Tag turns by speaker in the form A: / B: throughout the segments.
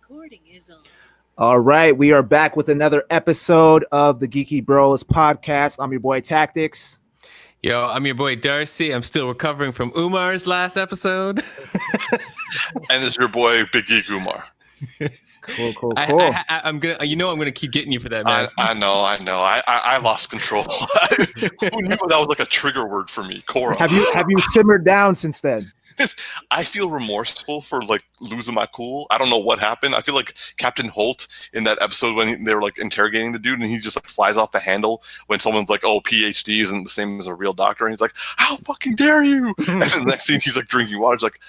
A: recording is on.
B: All right, we are back with another episode of the Geeky Bros podcast. I'm your boy Tactics.
C: Yo, I'm your boy Darcy. I'm still recovering from Umar's last episode.
D: And this is your boy Big Geek Umar.
B: Cool.
C: I'm gonna keep getting you for that, man.
D: I know. I lost control. Who knew that was like a trigger word for me? Korra.
B: Have you simmered down since then?
D: I feel remorseful for like losing my cool. I don't know what happened. I feel like Captain Holt in that episode when they were like interrogating the dude and he just like flies off the handle when someone's like, "Oh, PhD isn't the same as a real doctor," and he's like, "How fucking dare you?" And then the next scene he's like drinking water. It's like,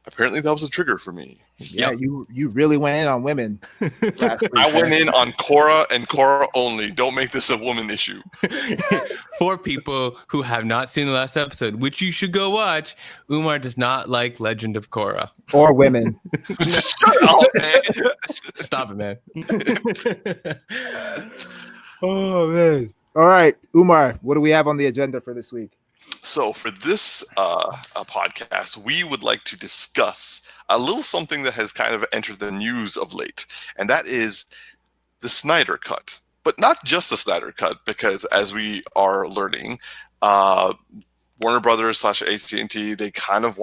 D: apparently that was a trigger for me.
B: Yeah, you really went in on women last week.
D: I went in on Korra and Korra only. Don't make this a woman issue.
C: For people who have not seen the last episode, which you should go watch, Umar does not like Legend of Korra.
B: Or women.
D: Shut up, man.
C: Stop it, man.
B: Oh, man. All right, Umar, what do we have on the agenda for this week?
D: So for this podcast, we would like to discuss a little something that has kind of entered the news of late, and that is the Snyder Cut. But not just the Snyder Cut, because as we are learning, Warner Brothers / AT&T, they kind of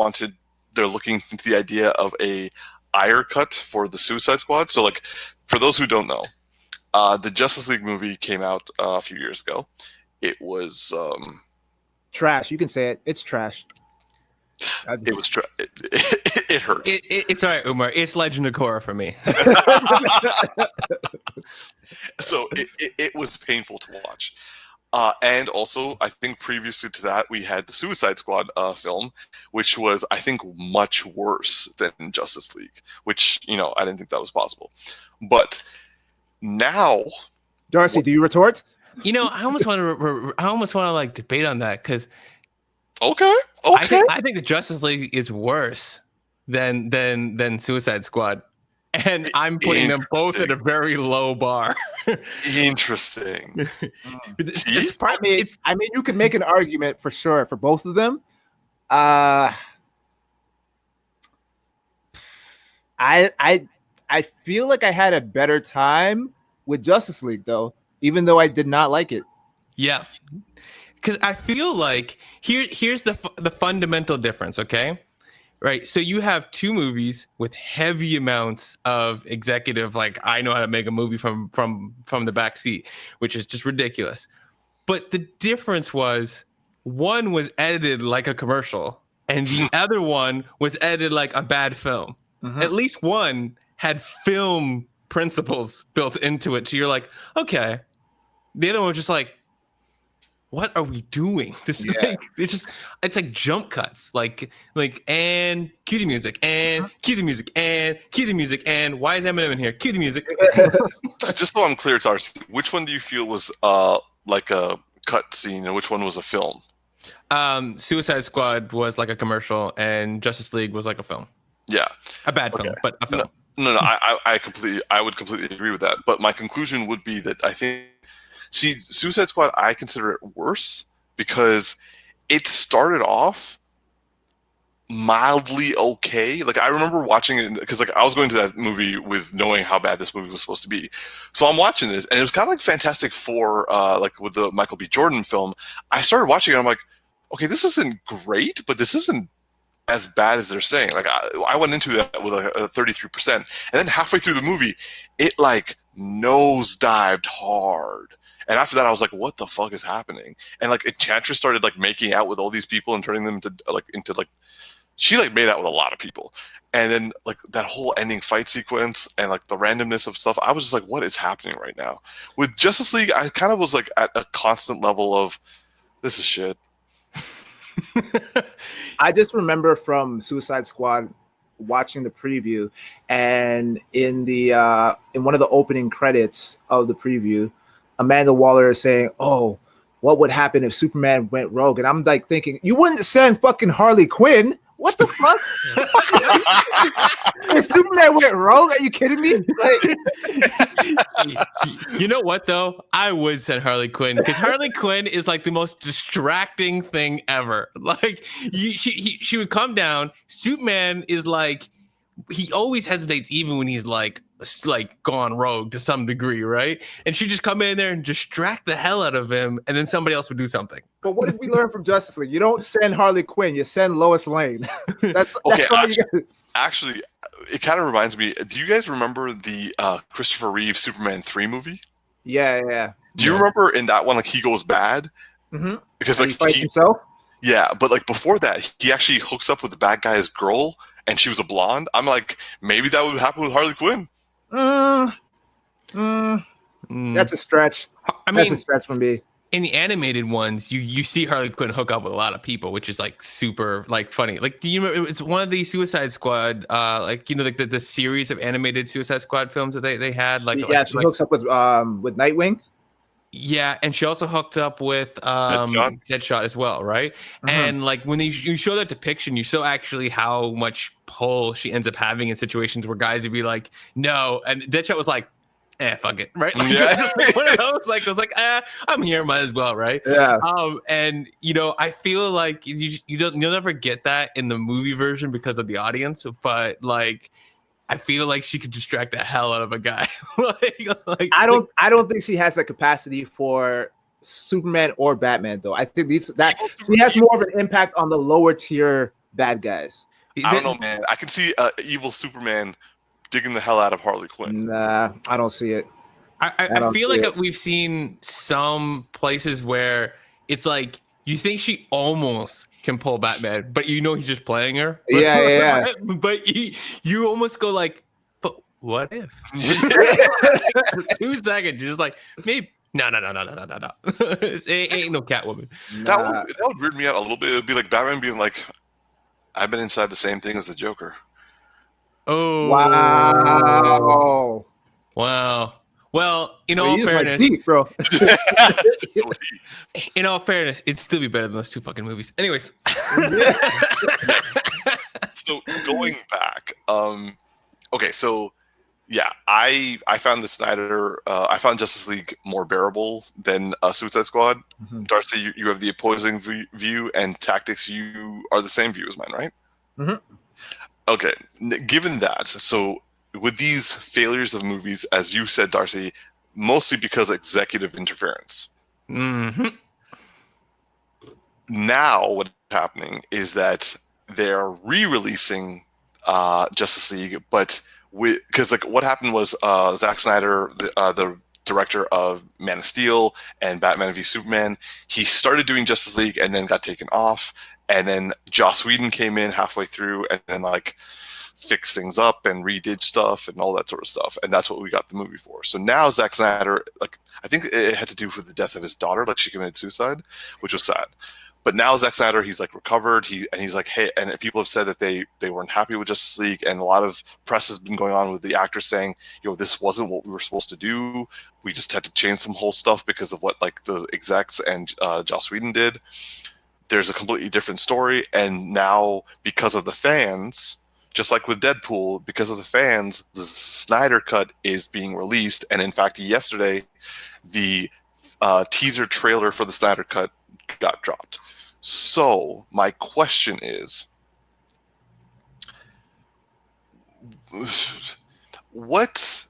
D: they're looking into the idea of a Ayer cut for the Suicide Squad. So like, for those who don't know, the Justice League movie came out a few years ago. It was...
B: trash. You can say it. It's trash.
D: It was trash. It hurt.
C: It's all right, Umar. It's Legend of Korra for me.
D: So it was painful to watch. And also, I think previously to that, we had the Suicide Squad film, which was, I think, much worse than Justice League, which, I didn't think that was possible. But now...
B: Darcy, do you retort?
C: I almost want to like debate on that because
D: okay.
C: I think the Justice League is worse than Suicide Squad, and I'm putting them both at a very low bar.
D: Interesting.
B: I mean, you could make an argument for sure for both of them. I feel like I had a better time with Justice League though, even though I did not like it.
C: Yeah, because I feel like here's the fundamental difference. Okay, right. So you have two movies with heavy amounts of executive, like, I know how to make a movie from the back seat, which is just ridiculous. But the difference was one was edited like a commercial, and the other one was edited like a bad film. Mm-hmm. At least one had film principles built into it. So you're like, okay. The other one was just like, what are we doing? This thing, it's like jump cuts, like and cue the music and cue the music and cue the music and why is Eminem in here? Cue the music.
D: So just so I'm clear, Darcy, which one do you feel was like a cut scene and which one was a film?
C: Suicide Squad was like a commercial and Justice League was like a film.
D: Yeah,
C: a bad film, but a film.
D: No, I would completely agree with that. But my conclusion would be that I think. See, Suicide Squad, I consider it worse because it started off mildly okay. Like, I remember watching it because, like, I was going to that movie with knowing how bad this movie was supposed to be. So I'm watching this, and it was kind of like Fantastic Four, like with the Michael B. Jordan film. I started watching it, and I'm like, okay, this isn't great, but this isn't as bad as they're saying. Like, I went into that with a 33%, and then halfway through the movie, it, like, nosedived hard. And after that, I was like, "What the fuck is happening?" And like, Enchantress started like making out with all these people and turning them into she like made out with a lot of people. And then like that whole ending fight sequence and like the randomness of stuff, I was just like, "What is happening right now?" With Justice League, I kind of was like at a constant level of, "This is shit."
B: I just remember from Suicide Squad watching the preview, and in one of the opening credits of the preview, Amanda Waller is saying, "Oh, what would happen if Superman went rogue?" And I'm like thinking, you wouldn't send fucking Harley Quinn. What the fuck? If Superman went rogue, are you kidding me?
C: Like, you know what though? I would send Harley Quinn because Harley Quinn is like the most distracting thing ever. Like, she would come down. Superman is like, he always hesitates even when he's like like gone rogue to some degree, right? And she'd just come in there and distract the hell out of him, and then somebody else would do something.
B: But what did we learn from Justice League? You don't send Harley Quinn, you send Lois Lane. that's
D: Okay,
B: all you got.
D: actually, it kind of reminds me. Do you guys remember the Christopher Reeve Superman 3 movie?
B: Yeah.
D: Do you remember in that one, like he goes bad because
B: And
D: like
B: he fights himself?
D: Yeah, but like before that, he actually hooks up with the bad guy's girl, and she was a blonde. I'm like, maybe that would happen with Harley Quinn.
B: That's a stretch.
C: I
B: That's a
C: mean,
B: stretch from me.
C: in the animated ones, you see Harley Quinn hook up with a lot of people, which is like super like funny. Like, do you remember it's one of the Suicide Squad, like like the series of animated Suicide Squad films that they had? Like,
B: She hooks up with Nightwing.
C: Yeah, and she also hooked up with Deadshot as well, right? And like when you show that depiction, you show actually how much pull she ends up having in situations where guys would be like, no, and Deadshot was like, fuck it, right? Like,
D: Yeah.
C: like one of those, like, it was like, I'm here, might as well, right?
B: Yeah.
C: And I feel like you'll never get that in the movie version because of the audience, but like, I feel like she could distract the hell out of a guy.
B: I don't think she has the capacity for Superman or Batman, though. I think she has more of an impact on the lower tier bad guys.
D: I don't know, man. I can see evil Superman digging the hell out of Harley Quinn.
B: Nah, I don't see it.
C: I feel like we've seen some places where it's like you think she almost can pull Batman, but he's just playing her.
B: Yeah.
C: But you almost go like, but what if? For 2 seconds, you're just like, maybe. No. Ain't no Catwoman.
D: That would weird me out a little bit. It would be like Batman being like, I've been inside the same thing as the Joker.
C: Oh. Wow. Well, in all fairness,
B: deep, bro.
C: In all fairness, it'd still be better than those 2 fucking movies. Anyways.
D: So going back, okay, so yeah, I found the Snyder, I found Justice League more bearable than Suicide Squad. Darcy, you have the opposing view, and Tactics, you are the same view as mine, right? Okay, given that, so with these failures of movies, as you said, Darcy, mostly because of executive interference. Now what's happening is that they're re-releasing Justice League, but because like what happened was Zack Snyder, the director of Man of Steel and Batman v Superman, he started doing Justice League and then got taken off, and then Joss Whedon came in halfway through and then like fixed things up and redid stuff and all that sort of stuff, and that's what we got the movie for. So now Zack Snyder, like, I think it had to do with the death of his daughter, like she committed suicide, which was sad. But now Zack Snyder, he's like recovered. He's like, hey, and people have said that they weren't happy with Justice League, and a lot of press has been going on with the actors saying, this wasn't what we were supposed to do. We just had to change some whole stuff because of what like the execs and Joss Whedon did. There's a completely different story, and now because of the fans, just like with Deadpool, because of the fans, the Snyder Cut is being released. And in fact, yesterday, the teaser trailer for the Snyder Cut got dropped. So my question is, what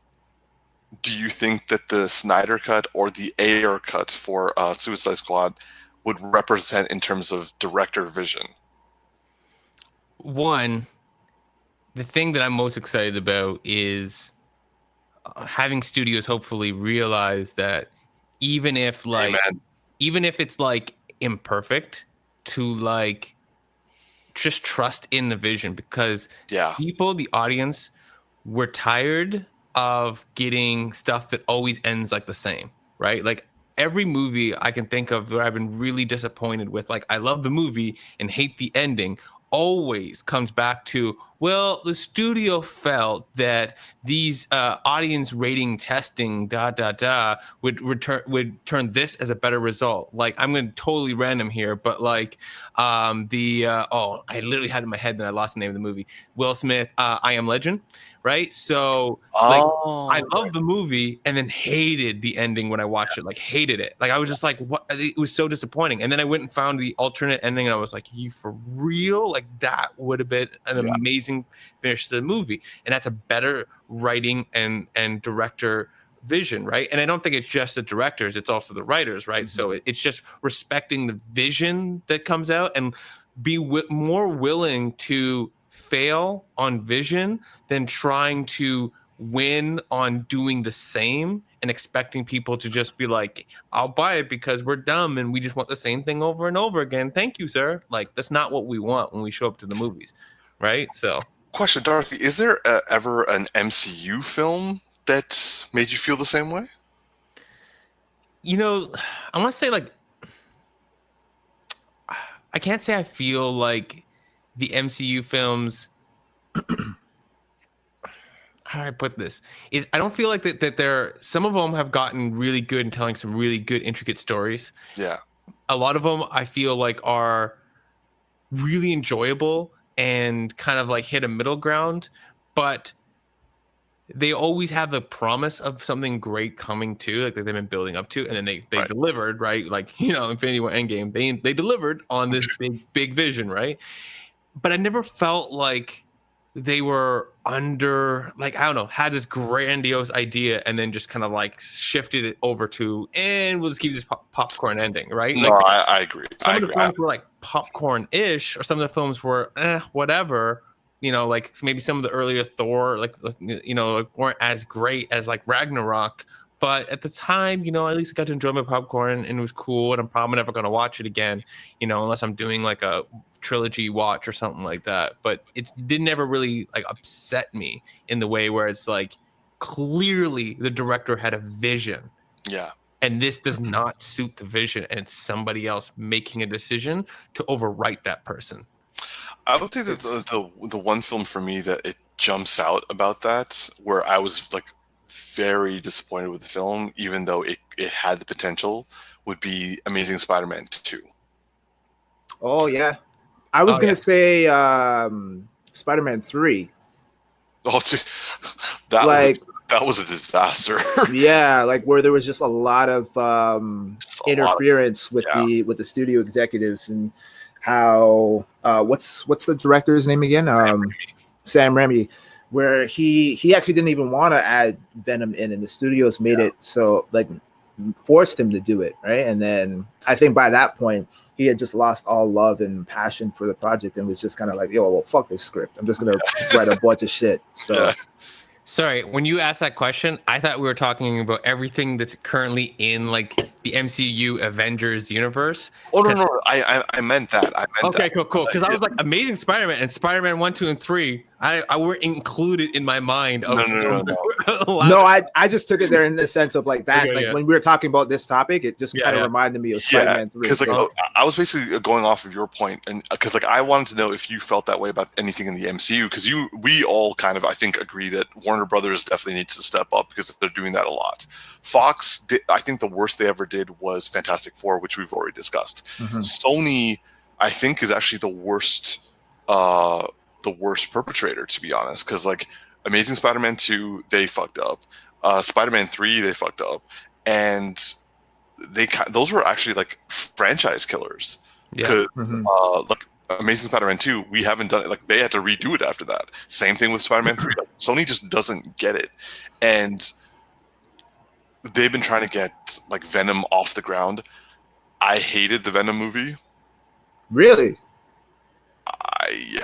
D: do you think that the Snyder Cut or the Ayer Cut for Suicide Squad would represent in terms of director vision?
C: One, the thing that I'm most excited about is having studios hopefully realize that even if it's like imperfect, to like just trust in the vision, because people, the audience, we're tired of getting stuff that always ends like the same, right? Like every movie I can think of where I've been really disappointed with, like I love the movie and hate the ending, always comes back to, well, the studio felt that these audience rating testing would turn this as a better result. Like, I'm going to totally random here, but like I literally had it in my head and I lost the name of the movie. Will Smith, I Am Legend, right? So like I love the movie and then hated the ending when I watched it, like hated it. Like I was just like, what? It was so disappointing. And then I went and found the alternate ending and I was like, you for real? Like that would have been an amazing amazing finish to the movie. And that's a better writing and director vision, right? And I don't think it's just the directors, it's also the writers, right? So it's just respecting the vision that comes out and be more willing to fail on vision than trying to win on doing the same and expecting people to just be like, I'll buy it because we're dumb and we just want the same thing over and over again. Thank you, sir. Like, that's not what we want when we show up to the movies, right? So
D: Question, Dorothy, is there ever an MCU film that made you feel the same way?
C: You know, I want to say, like, I can't say I feel like the MCU films. How do I put this? Is I don't feel like that they're, some of them have gotten really good in telling some really good intricate stories.
D: Yeah.
C: A lot of them I feel like are really enjoyable and kind of like hit a middle ground, but they always have the promise of something great coming too, like they've been building up to, and then they
D: Right.
C: delivered, right? Like, you know, Infinity War Endgame, they delivered on this big vision, right? But I never felt like they were under, like, I don't know, had this grandiose idea and then just kind of like shifted it over to, and we'll just keep this popcorn ending, right?
D: No,
C: Like,
D: I agree.
C: some of the films were like popcorn-ish, or some of the films were whatever. You know, like maybe some of the earlier Thor, like you know, like, weren't as great as like Ragnarok. But at the time, you know, at least I got to enjoy my popcorn and it was cool. And I'm probably never going to watch it again, you know, unless I'm doing like a trilogy watch or something like that. But it didn't ever really like upset me in the way where it's like clearly the director had a vision.
D: Yeah.
C: And this does not suit the vision, and it's somebody else making a decision to overwrite that person.
D: I would say that the one film for me that it jumps out about that, where I was like very disappointed with the film, even though it had the potential, would be Amazing Spider-Man 2.
B: Oh yeah, I was gonna say Spider-Man 3.
D: Oh, that was a disaster.
B: Yeah, like where there was just a lot of interference with the studio executives, and how what's the director's name again? Sam Raimi, where he actually didn't even want to add Venom in, and the studios made it so, like, forced him to do it, right? And then I think by that point he had just lost all love and passion for the project and was just kind of like, yo, well, fuck this script, I'm just gonna write a bunch of shit. So
C: Sorry, when you asked that question, I thought we were talking about everything that's currently in like the MCU Avengers universe.
D: Oh no, I meant that.
C: Okay, cool. Because I was like, Amazing Spider-Man and Spider-Man 1, 2, and 3. I were included in my mind. Of
B: no, I just took it there in the sense of like that. Okay, like when we were talking about this topic, it just kind of reminded me of Spider-Man 3.
D: Because like I was basically going off of your point, and because like I wanted to know if you felt that way about anything in the MCU, because we all kind of, I think, agree that Warner Brothers definitely needs to step up because they're doing that a lot. Fox did, I think the worst they ever did was Fantastic Four, which we've already discussed. Sony, I think, is actually the worst perpetrator, to be honest, because like Amazing Spider-Man 2, they fucked up. Spider-Man 3, they fucked up, and those were actually like franchise killers. Because like Amazing Spider-Man 2, we haven't done it. Like they had to redo it after that. Same thing with Spider-Man 3. Like, Sony just doesn't get it, and they've been trying to get like Venom off the ground. I hated the Venom movie. Really?
C: Yeah,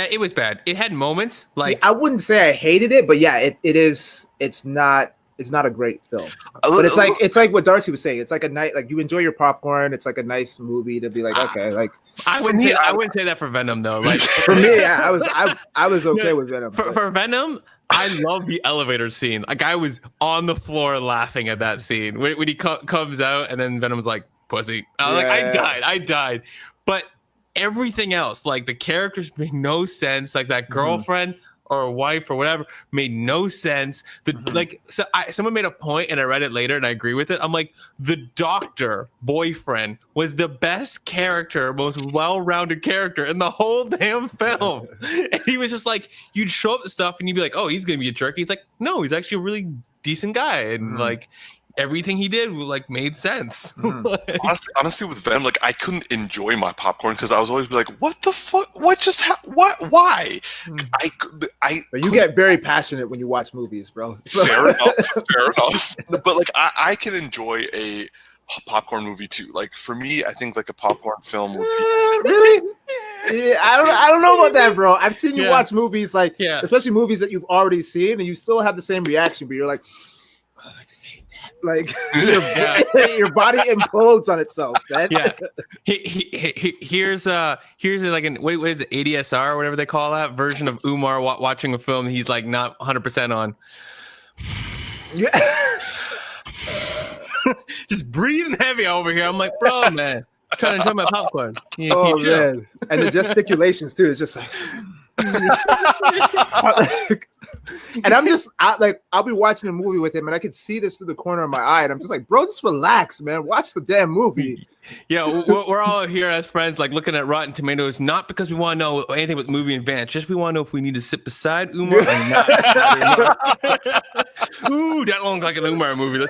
C: it was bad. It had moments like,
B: I wouldn't say I hated it, but yeah, it's not a great film. But it's like what Darcy was saying. It's like a night, like you enjoy your popcorn. It's like a nice movie to be like, okay, like
C: I wouldn't say that for Venom though. Like
B: for me, yeah, I was okay with Venom.
C: For Venom, I love the elevator scene. Like I was on the floor laughing at that scene when he comes out and then Venom's like, pussy. I died. But everything else, like the characters made no sense. Like that girlfriend or wife or whatever made no sense. Someone made a point and I read it later and I agree with it. I'm like, the doctor boyfriend was the best character, most well-rounded character in the whole damn film. And he was just like, you'd show up to stuff and you'd be like, oh, he's gonna be a jerk. He's like, no, he's actually a really decent guy. And like, everything he did like made sense. Like,
D: honestly, with Venom, like I couldn't enjoy my popcorn because I was always like, "What the fuck? What just what? Why?"
B: But you get very passionate when you watch movies, bro.
D: Fair enough. Fair enough. But like, I can enjoy a popcorn movie too. Like for me, I think like a popcorn film would be
B: really. Yeah, I don't know about that, bro. I've seen you
C: Yeah.
B: watch movies like,
C: Yeah.
B: especially movies that you've already seen, and you still have the same reaction, but you're like, oh, I just hate that. Like your body implodes on itself, man.
C: Yeah. Here's like an what is it, ADSR or whatever they call that version of Umar watching a film he's like not 100% on.
B: Yeah.
C: Just breathing heavy over here. I'm like, bro, man, I'm trying to enjoy my popcorn.
B: Oh man, and the gesticulations too. It's just like, and I'll be watching a movie with him, and I can see this through the corner of my eye, and I'm just like, bro, just relax, man. Watch the damn movie.
C: Yeah, we're all here as friends, like looking at Rotten Tomatoes, not because we want to know anything about the movie in advance, just we want to know if we need to sit beside Umar or not. Ooh, that looks like an Umar movie.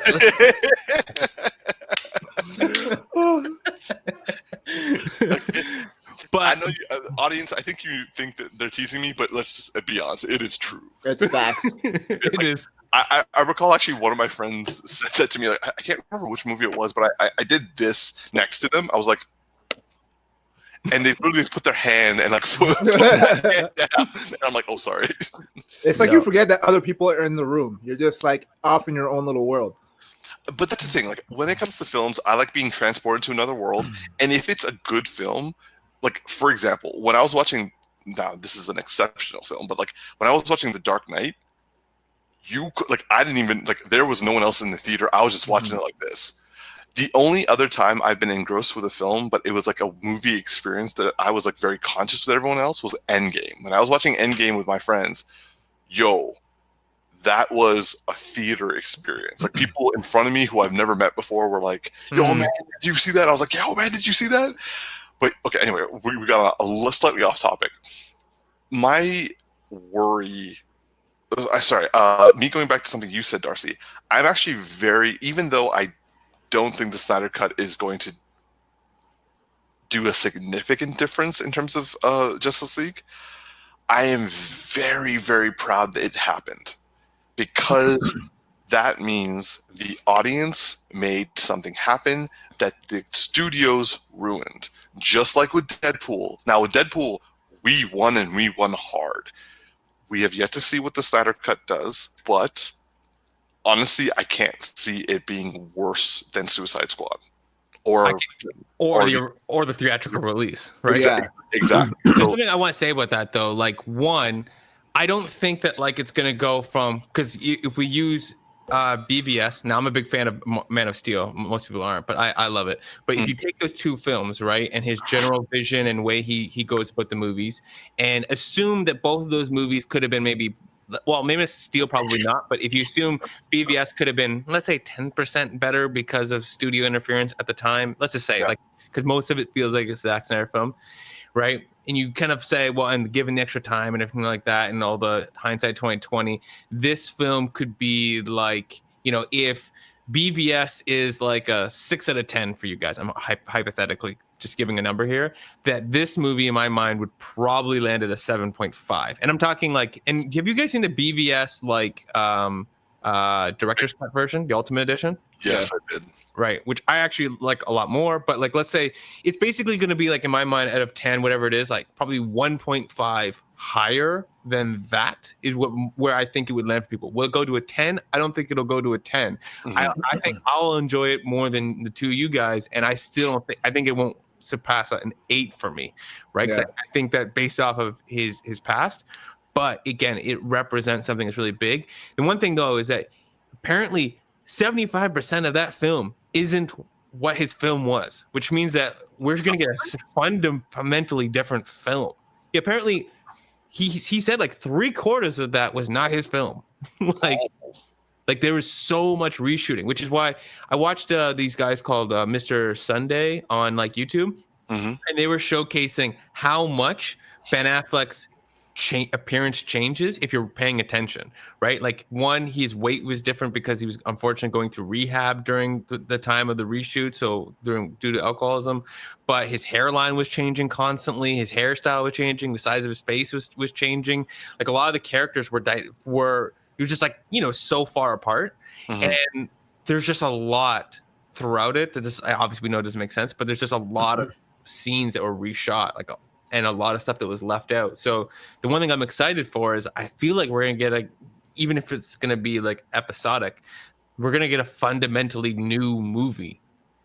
C: But
D: I know audience. I think you think that they're teasing me, but let's be honest. It is true.
B: It's facts.
C: It is.
D: I recall actually one of my friends said to me, like, I can't remember which movie it was, but I did this next to them. I was like, and they literally put their hand and like put their hand down. And I'm like, oh, sorry.
B: It's like you forget that other people are in the room. You're just like off in your own little world.
D: But that's the thing. Like when it comes to films, I like being transported to another world. And if it's a good film, like for example, when I was watching, now this is an exceptional film, but like when I was watching The Dark Knight, I didn't even like, there was no one else in the theater. I was just watching it like this. The only other time I've been engrossed with a film, but it was like a movie experience that I was like very conscious with everyone else, was Endgame. When I was watching Endgame with my friends, that was a theater experience. Like people in front of me who I've never met before were like, yo, man, did you see that? I was like, yo, man, did you see that? But okay, anyway, we got slightly off topic. My worry, me going back to something you said, Darcy, I'm actually even though I don't think the Snyder Cut is going to do a significant difference in terms of Justice League, I am very, very proud that it happened, because that means the audience made something happen that the studios ruined. Just like with Deadpool. Now with Deadpool, we won, and we won hard. We have yet to see what the Snyder Cut does, but honestly, I can't see it being worse than Suicide Squad, or
C: the theatrical release, right?
D: Exactly.
C: Something I want to say about that though, like one, I don't think that like it's gonna go from, because if we use BVS, now I'm a big fan of Man of Steel. Most people aren't, but I love it. But if you take those two films, right, and his general vision and way he goes about the movies, and assume that both of those movies could have been maybe Steel probably not, but if you assume BVS could have been, let's say 10% better because of studio interference at the time, let's just say, like, because most of it feels like a Zack Snyder film, right? And you kind of say, well, and given the extra time and everything like that, and all the hindsight 2020, this film could be like, if BVS is like a 6 out of 10 for you guys, I'm hypothetically just giving a number here, that this movie in my mind would probably land at a 7.5. And I'm talking like, and have you guys seen the BVS like director's cut version, the Ultimate Edition?
D: Yes, I did.
C: Right, which I actually like a lot more. But like, let's say it's basically going to be like, in my mind, out of 10, whatever it is, like probably 1.5 higher than that is where I think it would land for people. Will it go to a 10? I don't think it'll go to a 10. I think I'll enjoy it more than the two of you guys, and I still don't think, I think it won't surpass an 8 for me, right? Yeah. I think that based off of his past, but again, it represents something that's really big. The one thing though is that apparently 75% of that film isn't what his film was, which means that we're going to get a fundamentally different film. Yeah, apparently he said like 3/4 of that was not his film. like there was so much reshooting, which is why I watched these guys called Mr. Sunday on like YouTube, and they were showcasing how much Ben Affleck's appearance changes if you're paying attention, right? Like one, his weight was different because he was unfortunately going through rehab during the time of the reshoot, so due to alcoholism. But his hairline was changing constantly, his hairstyle was changing, the size of his face was changing. Like a lot of the characters were he was just like, so far apart.
D: Mhm.
C: And there's just a lot throughout it that this obviously we know doesn't make sense, but there's just a lot of scenes that were reshot, and a lot of stuff that was left out. So the one thing I'm excited for is I feel like we're gonna get even if it's gonna be like episodic, we're gonna get a fundamentally new movie,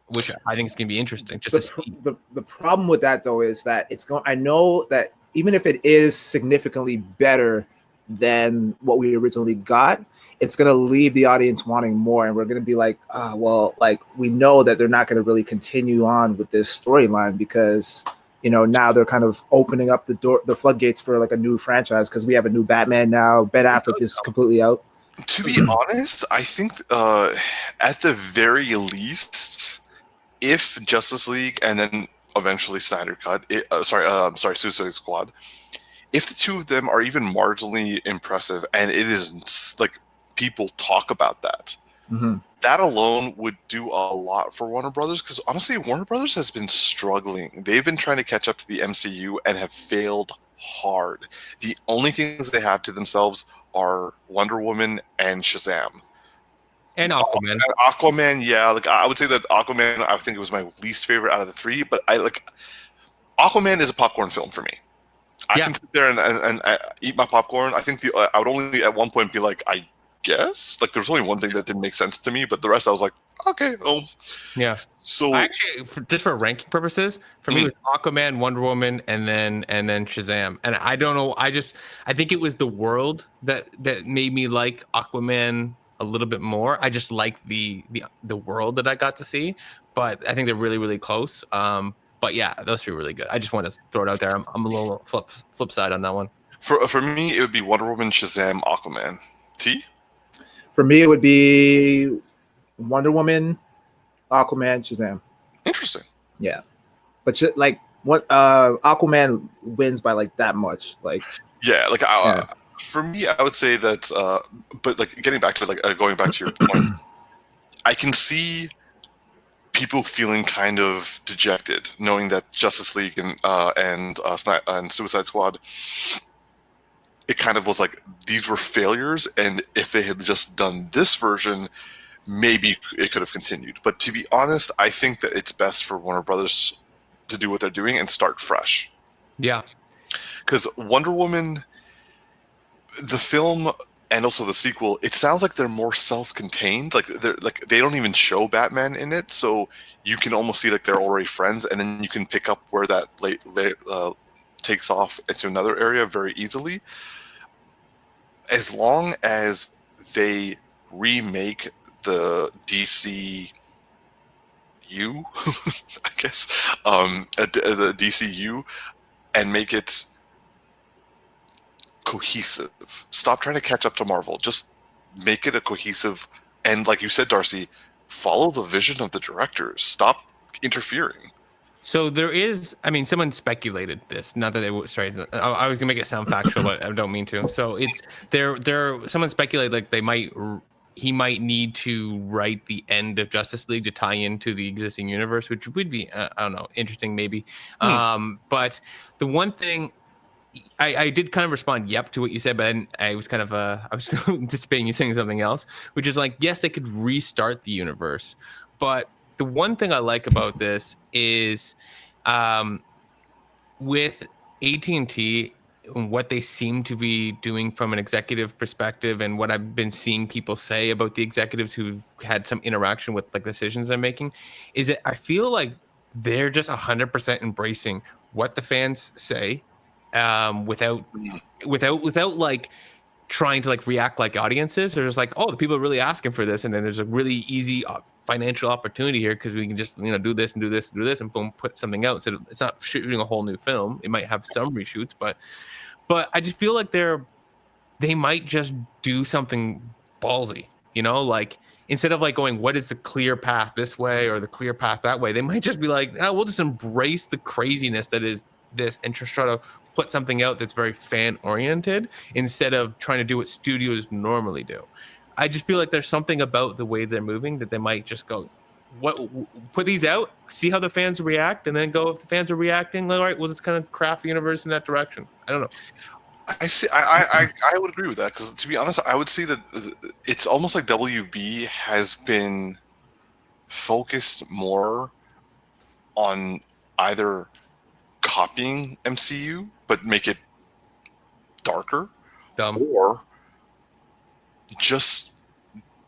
C: which I think is gonna be interesting just to see.
B: The problem with that though is that I know that even if it is significantly better than what we originally got, it's going to leave the audience wanting more, and we're going to be like, well, like we know that they're not going to really continue on with this storyline because now they're kind of opening up the floodgates for like a new franchise because we have a new Batman now. Ben Affleck is completely out.
D: To be honest, I think at the very least, if Justice League and then eventually Snyder Cut, Suicide Squad, if the two of them are even marginally impressive, and it is like people talk about that, that alone would do a lot for Warner Brothers. Because honestly, Warner Brothers has been struggling. They've been trying to catch up to the MCU and have failed hard. The only things they have to themselves are Wonder Woman and Shazam.
C: And Aquaman.
D: Aquaman, yeah. Like I would say that Aquaman, I think it was my least favorite out of the three, but Aquaman is a popcorn film for me. I can sit there and eat my popcorn. I think I would only at one point be like, I guess. Like there was only one thing that didn't make sense to me, but the rest I was like, okay.
C: Yeah.
D: So
C: actually, just for ranking purposes, for me it was Aquaman, Wonder Woman, and then Shazam. And I don't know. I think it was the world that made me like Aquaman a little bit more. I just like the world that I got to see, but I think they're really, really close. But yeah, those three are really good. I just want to throw it out there. I'm a little flip side on that one.
D: For me, it would be Wonder Woman, Shazam, Aquaman. T?
B: For me, it would be Wonder Woman, Aquaman, Shazam.
D: Interesting.
B: Yeah, but Aquaman wins by like that much. Like
D: for me, I would say that. But like getting back to going back to your point, I can see people feeling kind of dejected, knowing that Justice League and Suicide Squad, it kind of was like these were failures, and if they had just done this version, maybe it could have continued. But to be honest, I think that it's best for Warner Brothers to do what they're doing and start fresh.
C: Yeah,
D: because Wonder Woman, the film and also the sequel, it sounds like they're more self-contained. Like they don't even show Batman in it, so you can almost see like they're already friends, and then you can pick up where that takes off into another area very easily. As long as they remake the DCU, I guess, the DCU, and make it cohesive. Stop trying to catch up to Marvel. Just make it a cohesive, and like you said, Darcy, follow the vision of the directors. Stop interfering.
C: So there is, someone speculated this. Not that it was, sorry, I was gonna make it sound factual, but I don't mean to. So it's someone speculated like he might need to write the end of Justice League to tie into the existing universe, which would be, I don't know, interesting maybe. But the one thing, I did kind of respond yep to what you said, but I was kind of I was anticipating you saying something else, which is like, yes, they could restart the universe, but the one thing I like about this is with AT&T and what they seem to be doing from an executive perspective, and what I've been seeing people say about the executives who've had some interaction with like decisions they're making, is that I feel like they're just 100% embracing what the fans say, without like trying to like react like audiences. They're just like, oh, the people are really asking for this, and then there's a really easy financial opportunity here because we can just do this and do this and do this and boom, put something out. So it's not shooting a whole new film. It might have some reshoots, but I just feel like they might just do something ballsy, like instead of like going, what is the clear path this way or the clear path that way, they might just be like, oh, we'll just embrace the craziness that is this and just try to put something out that's very fan oriented instead of trying to do what studios normally do. I just feel like there's something about the way they're moving that they might just go, put these out, see how the fans react, and then go if the fans are reacting, all right, we'll just kind of craft the universe in that direction. I don't know.
D: I see. I would agree with that, because to be honest, I would say that it's almost like WB has been focused more on either copying MCU but make it darker,
C: Dumb.
D: or just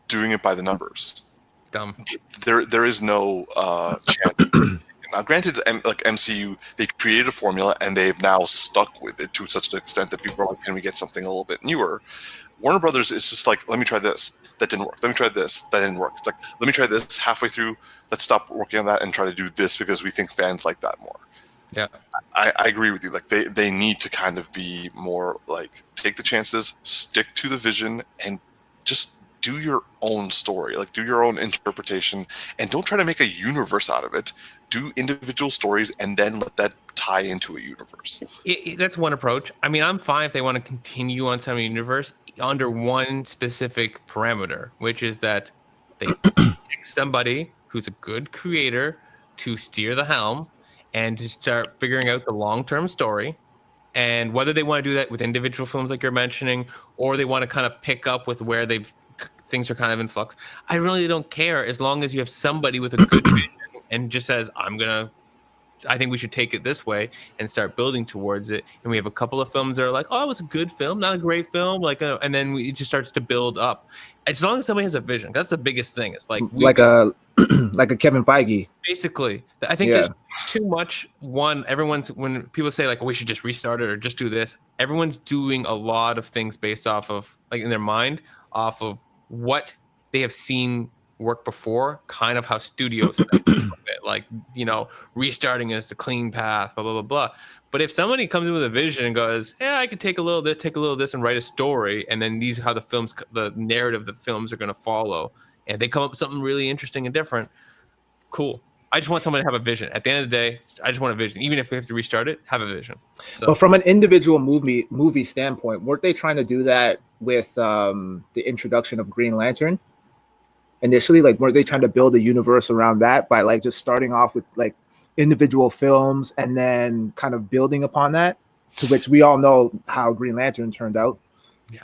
D: doing it by the numbers.
C: Dumb.
D: There is no chance. Now, granted, like MCU, they created a formula and they've now stuck with it to such an extent that people are like, can we get something a little bit newer? Warner Brothers is just like, let me try this. That didn't work. Let me try this. That didn't work. It's like, let me try this halfway through. Let's stop working on that and try to do this because we think fans like that more.
C: Yeah.
D: I agree with you. Like they need to kind of be more like, take the chances, stick to the vision, and just do your own story. Like, do your own interpretation, and don't try to make a universe out of it. Do individual stories and then let that tie into a universe.
C: That's one approach. I mean, I'm fine if they want to continue on some universe under one specific parameter, which is that they pick somebody who's a good creator to steer the helm and to start figuring out the long-term story. And whether they want to do that with individual films like you're mentioning, or they want to kind of pick up with where things are kind of in flux, I really don't care, as long as you have somebody with a good vision and just says, I think we should take it this way and start building towards it. And we have a couple of films that are like, oh, it was a good film, not a great film, and then it just starts to build up. As long as somebody has a vision, that's the biggest thing. It's like
B: a Kevin Feige.
C: Basically, I think there's too much. When people say like, we should just restart it or just do this, everyone's doing a lot of things based off of, like, in their mind, off of what they have seen work before, kind of how studios like, restarting is the clean path, blah, blah, blah, blah. But if somebody comes in with a vision and goes, yeah, I could take a little of this and write a story, and then these are how the narrative the films are going to follow, and they come up with something really interesting and different, cool. I just want someone to have a vision. At the end of the day, I just want a vision. Even if we have to restart it, have a vision. So.
B: But from an individual movie standpoint, weren't they trying to do that with the introduction of Green Lantern? Initially, like, weren't they trying to build a universe around that by like just starting off with like individual films and then kind of building upon that, to which we all know how Green Lantern turned out?
C: Yeah.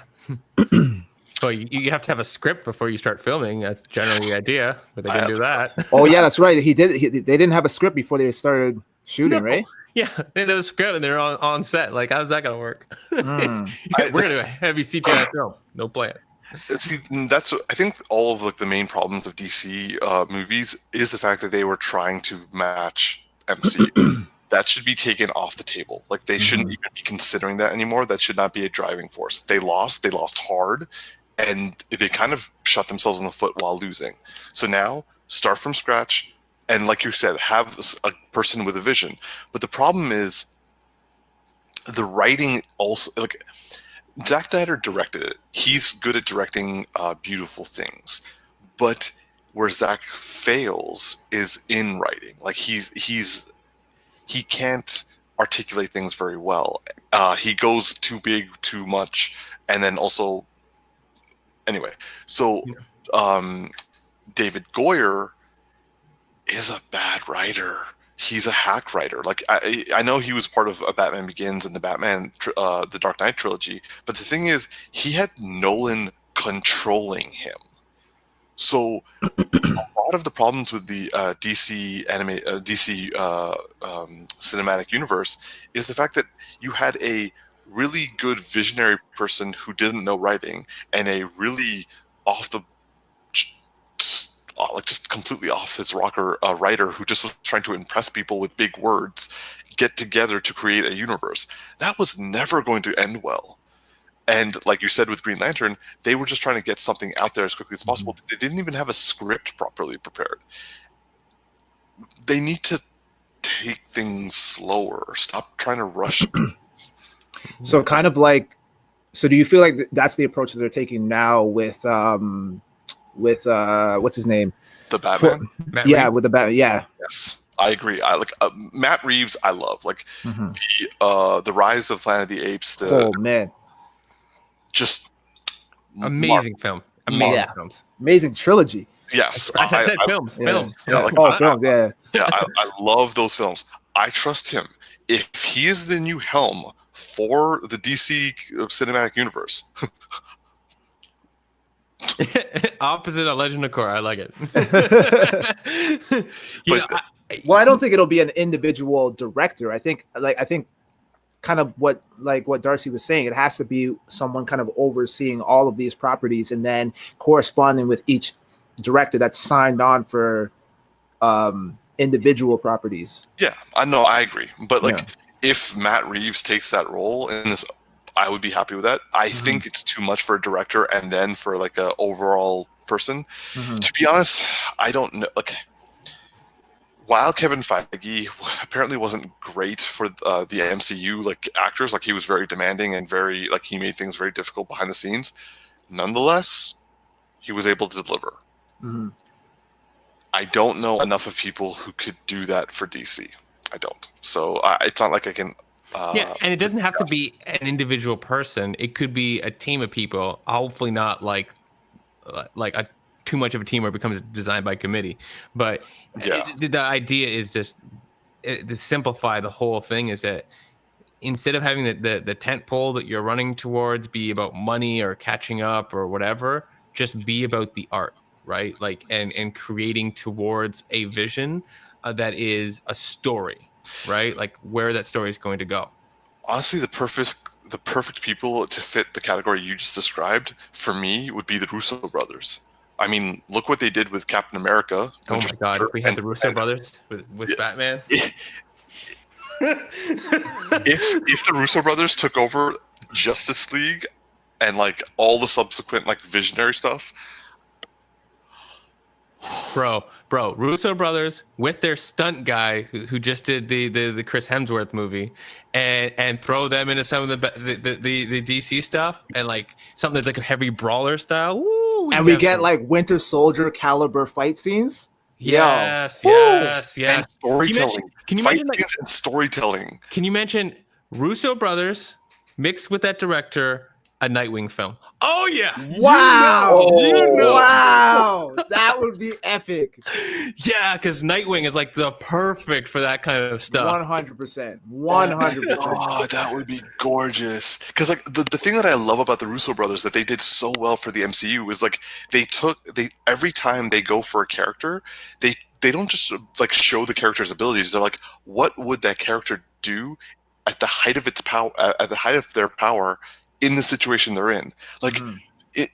C: So you have to have a script before you start filming. That's generally the idea, but they didn't do that.
B: Oh yeah, that's right. They didn't have a script before they started shooting, right?
C: Yeah, they didn't have a script and they're on set. Like, how's that gonna work? We're gonna do a heavy CGI film. No plan.
D: See, I think all of like the main problems of DC movies is the fact that they were trying to match MCU. That should be taken off the table. Like, they shouldn't even be considering that anymore. That should not be a driving force. They lost hard, and they kind of shot themselves in the foot while losing. So now, start from scratch, and like you said, have a person with a vision. But the problem is the writing also, like, Zack Snyder directed it. He's good at directing beautiful things, but where Zack fails is in writing. Like, he can't articulate things very well. He goes too big, too much, and then also, anyway. So, David Goyer is a bad writer. He's a hack writer. Like, I know he was part of Batman Begins and the Dark Knight trilogy, but the thing is, he had Nolan controlling him. So a lot of the problems with the DC cinematic universe is the fact that you had a really good visionary person who didn't know writing, and a really just completely off his rocker writer who just was trying to impress people with big words, get together to create a universe. That was never going to end well. And like you said with Green Lantern, they were just trying to get something out there as quickly as possible. They didn't even have a script properly prepared. They need to take things slower. Stop trying to rush things.
B: So kind of like, so do you feel like that's the approach that they're taking now with what's his name?
D: The Batman?
B: Yeah, with the Batman. Yeah.
D: Yes. I agree. I like Matt Reeves. I love the Rise of Planet of the Apes.
B: Oh man,
D: just
C: Amazing film. Amazing films.
B: amazing trilogy.
D: Yes,
C: I said films.
B: Yeah.
C: Films.
D: Yeah, like,
B: films. Yeah.
D: yeah, I love those films. I trust him. If he is the new helm for the DC cinematic universe,
C: Opposite of Legend of Korra. I like it.
B: Well, I don't think it'll be an individual director. I think kind of what Darcy was saying, it has to be someone kind of overseeing all of these properties and then corresponding with each director that's signed on for individual properties.
D: yeah, I know, I agree. But if Matt Reeves takes that role in this, I would be happy with that. I think it's too much for a director and then for like a overall person. To be honest, I don't know. Like, while Kevin Feige apparently wasn't great for the MCU like actors, like he was very demanding and very like he made things very difficult behind the scenes. Nonetheless, he was able to deliver. I don't know enough of people who could do that for DC. I don't. So it's not like I can.
C: And it doesn't have to be an individual person. It could be a team of people. Hopefully, not like too much of a team where it becomes designed by committee. But the idea is just to simplify the whole thing. Is that instead of having the tent pole that you're running towards be about money or catching up or whatever, just be about the art, right? Like and creating towards a vision that is a story, right? Like where that story is going to go.
D: Honestly, the perfect people to fit the category you just described for me would be the Russo brothers. I mean, look what they did with Captain America.
C: Oh my God! If we had the Russo brothers with Batman.
D: If the Russo brothers took over Justice League and like all the subsequent like visionary stuff,
C: bro, Russo brothers with their stunt guy who just did the Chris Hemsworth movie, and throw them into some of the DC stuff and like something that's like a heavy brawler style. Woo,
B: we get like Winter Soldier caliber fight scenes.
C: Yes.
D: And storytelling.
C: Can you mention
D: and storytelling?
C: Can you mention Russo brothers mixed with that director, a Nightwing film? Oh yeah!
B: Wow! Wow! That would be epic.
C: Yeah, because Nightwing is like the perfect for that kind of stuff.
B: 100%. 100%.
D: Oh, that would be gorgeous. Because like the thing that I love about the Russo brothers that they did so well for the MCU is like they every time they go for a character, they don't just like show the character's abilities. They're like, what would that character do at the height of its power, at the height of their power? In the situation they're in. Like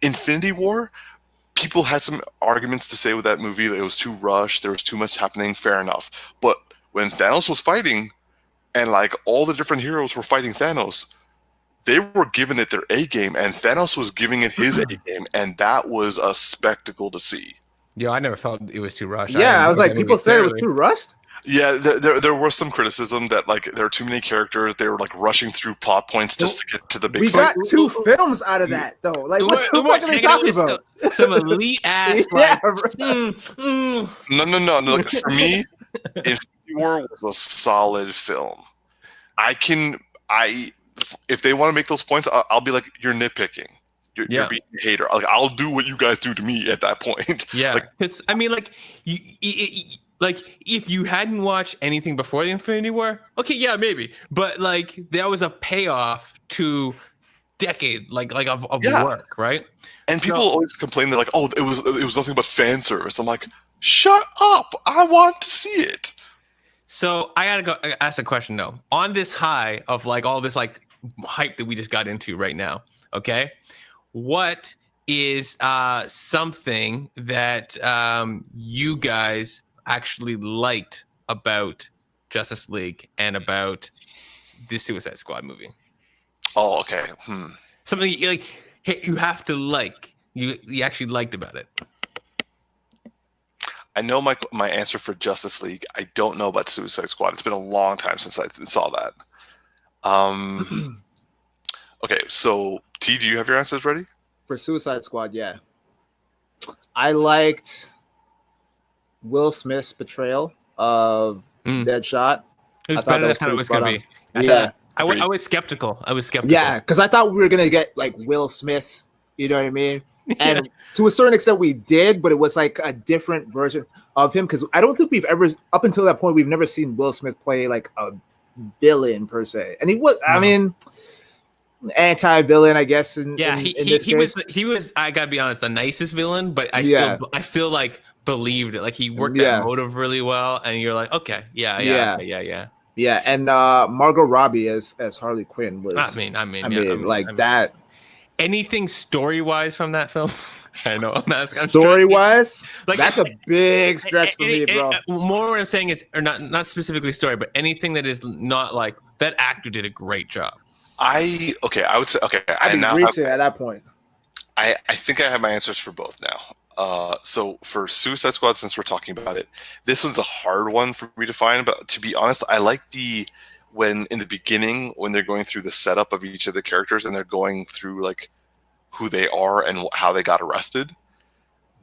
D: Infinity War, people had some arguments to say with that movie that it was too rushed, there was too much happening, fair enough. But when Thanos was fighting and like all the different heroes were fighting Thanos, they were giving it their A game and Thanos was giving it his A game, and that was a spectacle to see.
C: Yeah, I never felt it was too rushed.
B: Yeah, I was like, people said it was too rushed?
D: Yeah, there was some criticism that like there are too many characters. They were like rushing through plot points just to get to the big.
B: We got 2 films out of that though. Like, what are they talking about?
C: Some elite ass.
B: Yeah,
D: No. Like, for me, Infinity War was a solid film. If they want to make those points, I'll be like, you're nitpicking. You're being a hater. Like, I'll do what you guys do to me at that point.
C: Yeah, because I mean, like like if you hadn't watched anything before the Infinity War, okay, yeah, maybe, but like that was a payoff to decade of work, right?
D: And people always complain, they're like, oh, it was nothing but fan service. I'm like, shut up, I want to see it.
C: So I gotta go ask a question though. On this high of like all this like hype that we just got into right now, okay, what is something that you guys actually liked about Justice League and about the Suicide Squad movie?
D: Oh, okay.
C: Something you like, you have to like, you actually liked about it.
D: I know my answer for Justice League. I don't know about Suicide Squad. It's been a long time since I saw that. Okay, so T, do you have your answers ready?
B: For Suicide Squad, yeah. I liked Will Smith's portrayal of Deadshot.
C: It
B: I
C: was
B: thought
C: better
B: that
C: than I
B: was
C: thought it
B: pretty
C: was
B: spot
C: gonna
B: on.
C: be.
B: Yeah.
C: I was skeptical.
B: Yeah, because I thought we were gonna get like Will Smith, you know what I mean?
C: Yeah.
B: And to a certain extent we did, but it was like a different version of him because I don't think we've ever up until that point we've never seen Will Smith play like a villain per se. And he was I mean anti-villain, I guess, in this case.
C: He was I gotta be honest, the nicest villain, but I
B: Yeah.
C: still like believed it. Like he worked that
B: Yeah.
C: motive really well, and you're like, okay,
B: Yeah.
C: yeah.
B: Yeah, and Margot Robbie as Harley Quinn was.
C: I mean,
B: that
C: anything story wise from that film. I know I'm asking.
B: story wise,
C: like
B: that's a big stretch for me, bro.
C: More what I'm saying is, or not specifically story, but anything that is not like that actor did a great job.
D: I would say
B: I'd be reaching at that point.
D: I think I have my answers for both now. So for Suicide Squad, since we're talking about it, this one's a hard one for me to find. But to be honest, I like when in the beginning when they're going through the setup of each of the characters and they're going through like who they are and how they got arrested.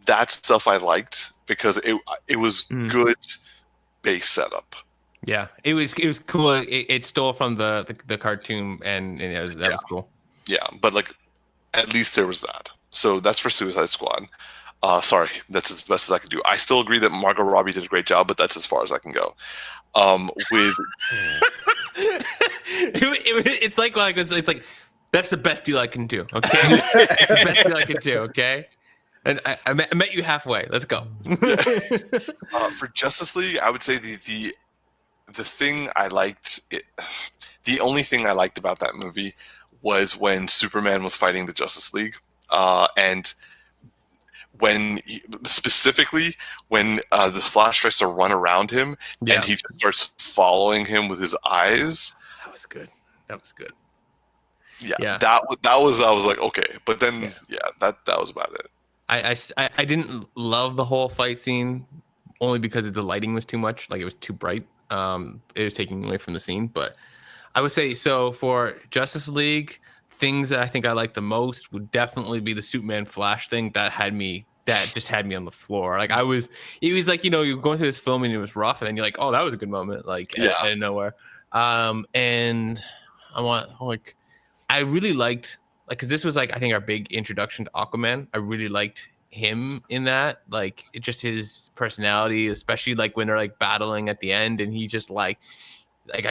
D: That stuff I liked because it was good base setup.
C: Yeah, it was cool. It stole from the cartoon, and that was cool.
D: Yeah, but like at least there was that. So that's for Suicide Squad. Sorry, that's as best as I can do. I still agree that Margot Robbie did a great job, but that's as far as I can go. With
C: it's like that's the best deal I can do. Okay, the best deal I can do. Okay, and I met you halfway. Let's go.
D: For Justice League, I would say the thing I liked, the only thing I liked about that movie was when Superman was fighting the Justice League, and specifically when the Flash tries to run around him and he just starts following him with his eyes.
C: That was good.
D: Yeah. That was I was like, okay, but then that was about it.
C: I didn't love the whole fight scene only because the lighting was too much, like it was too bright. It was taking away from the scene, but I would say so for Justice League, things that I think I like the most would definitely be the Superman Flash thing that just had me on the floor. Like it was like, you're going through this film and it was rough, and then you're like, oh, that was a good moment, like out of nowhere. And I really liked, like, because this was like I think our big introduction to Aquaman. I really liked him in that, like just his personality, especially like when they're like battling at the end, and he just like I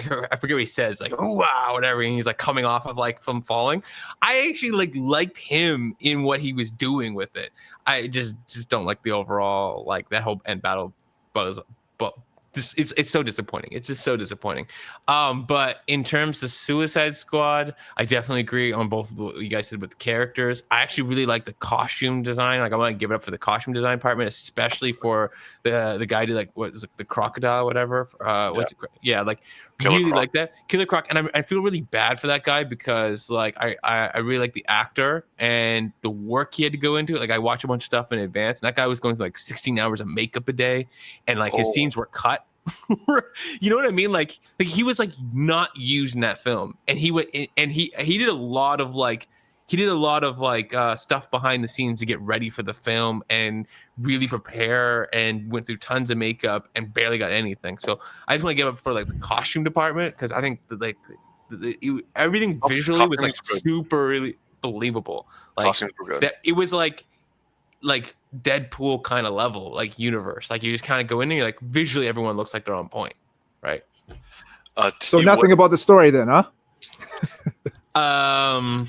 C: forget what he says, like, oh wow, whatever, and he's like coming off of like from falling. I actually liked him in what he was doing with it. I just don't like the overall, like that whole end battle buzz, but it's so disappointing. It's just so disappointing. But in terms of Suicide Squad, I definitely agree on both of what you guys said with the characters. I actually really like the costume design. Like I want to give it up for the costume design department, especially for the guy who like what is it, the crocodile, whatever. What's it? Yeah, like
D: Killer
C: really
D: Croc.
C: like that Killer Croc, and I feel really bad for that guy because like I really like the actor and the work he had to go into. Like I watch a bunch of stuff in advance, and that guy was going through like 16 hours of makeup a day, and like his scenes were cut. You know what I mean? Like he was like not used in that film, and he did a lot of stuff behind the scenes to get ready for the film and really prepare, and went through tons of makeup and barely got anything. So I just want to give up for like the costume department, because I think everything visually was like super really believable. Like
D: Costumes were good.
C: That it was like Deadpool kind of level, like universe. Like you just kind of go in and you're like, visually everyone looks like they're on point, right?
B: So nothing about the story then, huh?
C: I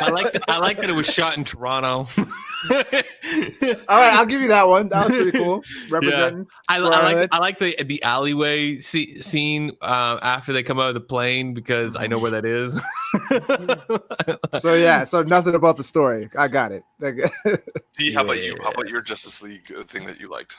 C: like that it was shot in Toronto.
B: All right, I'll give you that one. That was pretty cool. Representing.
C: Yeah. I like the alleyway scene after they come out of the plane, because I know where that is.
B: So nothing about the story. I got it.
D: See, how about you? How about your Justice League thing that you liked?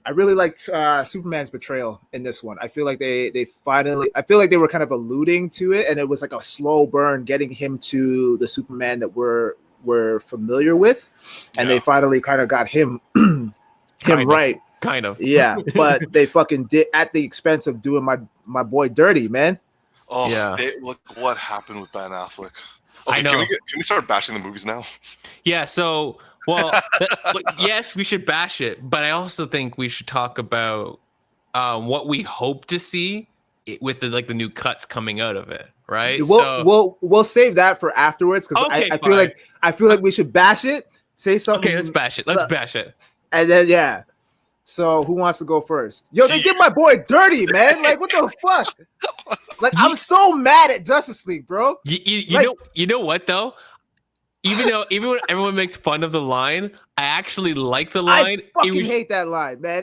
B: I really liked Superman's betrayal in this one. I feel like they finally, I feel like they were kind of alluding to it, and it was like a slow burn getting him to the Superman that we're familiar with, and they finally kind of got him right.
C: Kind of.
B: Yeah, but they fucking did at the expense of doing my boy dirty, man.
D: Oh, yeah. Look what happened with Ben Affleck. Okay,
C: I know.
D: Can we start bashing the movies now?
C: Yeah, so Well, yes, we should bash it, but I also think we should talk about what we hope to see with the new cuts coming out of it, right?
B: We'll save that for afterwards because
C: Okay,
B: I feel like we should bash it. Say something.
C: Okay, let's bash it.
B: And then yeah. So who wants to go first? Yo, they did my boy dirty, man. Like what the fuck? Like I'm so mad at Justice League, bro.
C: You know what though? Even when everyone makes fun of the line, I actually like the line.
B: I fucking hate that line, man.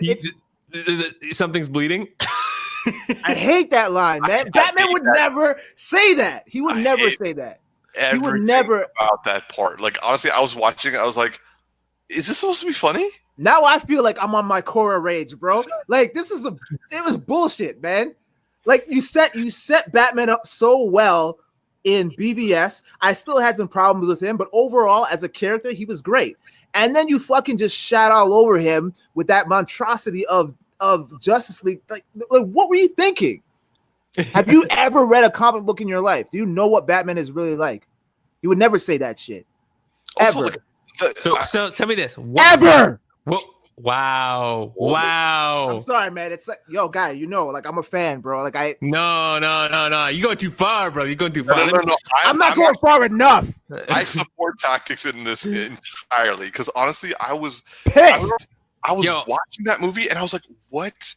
C: Something's bleeding.
B: I hate that line, man. Batman would never say that. He would never say that. He would never
D: about that part. Like honestly, I was watching. I was like, "Is this supposed to be funny?"
B: Now I feel like I'm on my Korra rage, bro. Like it was bullshit, man. Like you set Batman up so well in BVS. I still had some problems with him, but overall, as a character, he was great. And then you fucking just shat all over him with that monstrosity of Justice League. Like what were you thinking? Have you ever read a comic book in your life? Do you know what Batman is really like? You would never say that shit.
D: Also,
B: ever.
C: So tell me this.
B: Ever.
C: Wow.
B: I'm sorry, man. It's like, yo, guy, like I'm a fan, bro. Like
C: No. You going too far, bro. You're going too far.
D: No.
B: I'm not going far enough.
D: I support tactics in this entirely because honestly, I was
B: pissed.
D: I was watching that movie and I was like, what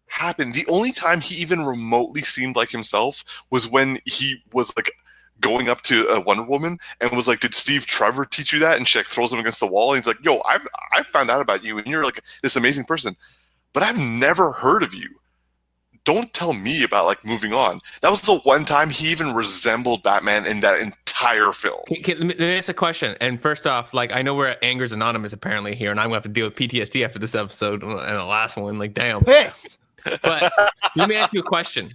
D: happened? The only time he even remotely seemed like himself was when he was like going up to a Wonder Woman and was like, did Steve Trevor teach you that? And she like throws him against the wall and he's like, yo, I found out about you and you're like this amazing person, but I've never heard of you. Don't tell me about like moving on. That was the one time he even resembled Batman in that entire film.
C: Let me ask a question. And first off, like I know we're at Angers Anonymous apparently here, and I'm gonna have to deal with PTSD after this episode and the last one. Like, damn.
B: Pissed.
C: But let me ask you a question.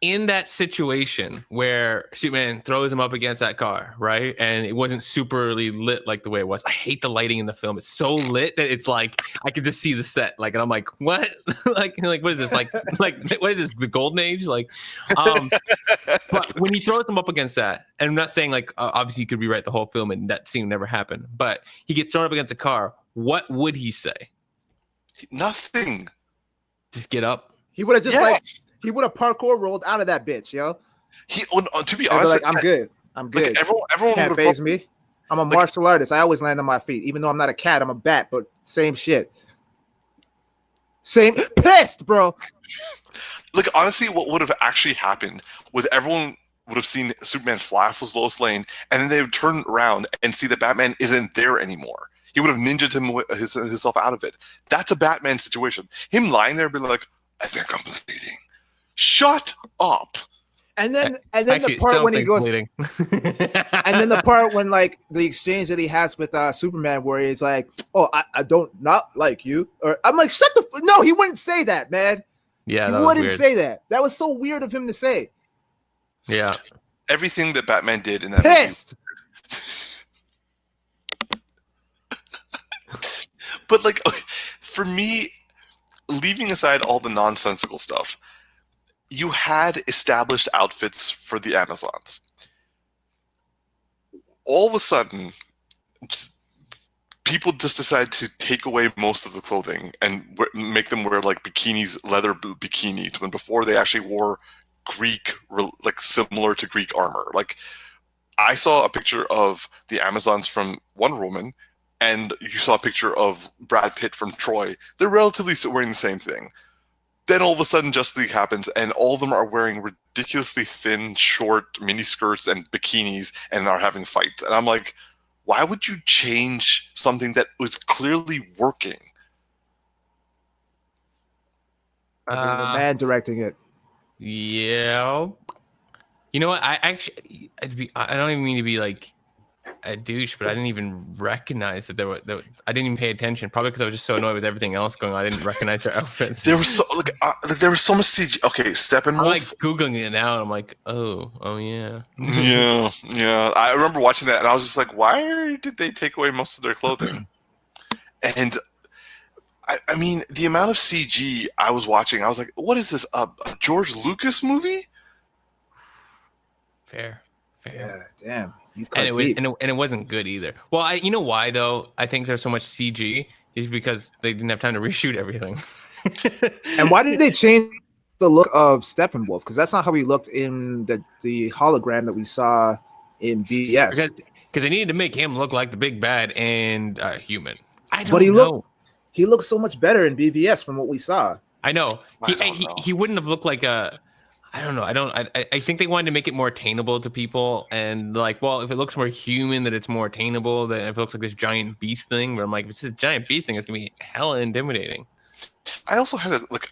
C: In that situation where Superman throws him up against that car, right? And it wasn't superly lit like the way it was. I hate the lighting in the film. It's so lit that it's like I could just see the set. Like, and I'm like, what? like what is this? Like what is this? The Golden Age? Like, but when he throws him up against that, and I'm not saying like obviously you could rewrite the whole film and that scene never happened, but he gets thrown up against a car. What would he say?
D: Nothing.
C: Just get up.
B: He would have just he would have parkour rolled out of that bitch, yo.
D: To be honest,
B: I'm good. Like
D: everyone
B: can't phase me. I'm a martial artist. I always land on my feet, even though I'm not a cat. I'm a bat, but same shit. Same pissed, bro.
D: Like honestly, what would have actually happened was everyone would have seen Superman fly off his Lois Lane, and then they would turn around and see that Batman isn't there anymore. He would have ninja'd himself out of it. That's a Batman situation. Him lying there, being like, "I think I'm bleeding." Shut up.
B: And then the part when he goes, and then the part when like the exchange that he has with Superman, where he's like, "Oh, I don't not like you," or I'm like, "Shut the no." He wouldn't say that, man.
C: Yeah,
B: he wouldn't say that. That was so weird of him to say.
C: Yeah,
D: everything that Batman did in that
B: pissed.
D: Movie. But like, for me, leaving aside all the nonsensical stuff. You had established outfits for the Amazons. All of a sudden, people just decided to take away most of the clothing and make them wear like bikinis, leather bikinis, when before they actually wore Greek, like similar to Greek armor. Like I saw a picture of the Amazons from Wonder Woman, and you saw a picture of Brad Pitt from Troy. They're relatively wearing the same thing. Then all of a sudden Justice League happens and all of them are wearing ridiculously thin, short mini skirts and bikinis and are having fights. And I'm like, why would you change something that was clearly working?
B: There's a man directing it.
C: Yeah. You know what? I don't even mean to be like a douche, but I didn't even recognize that I didn't even pay attention. Probably because I was just so annoyed with everything else going on. I didn't recognize their outfits.
D: There was there was so much CG. Okay, Steppenwolf.
C: I'm like googling it now, and I'm like, oh yeah.
D: yeah. I remember watching that, and I was just like, why did they take away most of their clothing? And I mean, the amount of CG I was watching, I was like, what is this? A George Lucas movie?
C: Fair.
B: Yeah, damn. You
C: And
B: cut
C: it was
B: deep.
C: and it wasn't good either. Well, you know why though? I think there's so much CG is because they didn't have time to reshoot everything.
B: And why did they change the look of Steppenwolf? Because that's not how he looked in the hologram that we saw in BS.
C: Because they needed to make him look like the big bad and human. I
B: But
C: don't know.
B: he looked so much better in BVS from what we saw.
C: I know
D: I don't know.
C: he wouldn't have looked like a. I don't know. I think they wanted to make it more attainable to people, and like, well, if it looks more human, that it's more attainable. Than if it looks like this giant beast thing. But I'm like, if it's this giant beast thing, it's gonna be hella intimidating.
D: I also had a like.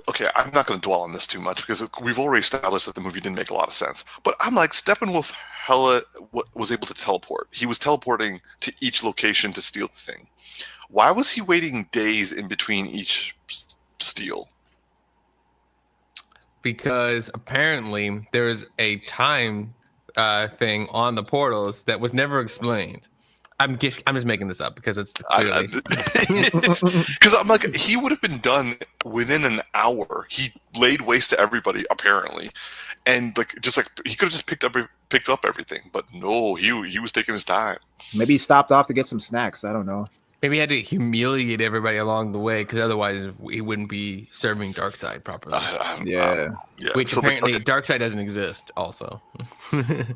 D: Okay, I'm not going to dwell on this too much because we've already established that the movie didn't make a lot of sense. But I'm like, Steppenwolf hella was able to teleport. He was teleporting to each location to steal the thing. Why was he waiting days in between each steal?
C: Because apparently there's a time thing on the portals that was never explained. I'm just making this up because it's clearly
D: because I'm like, he would have been done within an hour. He laid waste to everybody apparently, and like he could have just picked up everything, but no, he was taking his time.
B: Maybe he stopped off to get some snacks. I don't know.
C: maybe he had to humiliate everybody along the way because otherwise he wouldn't be serving Darkseid properly.
B: Yeah.
C: Which
D: so
C: apparently Darkseid doesn't exist also. And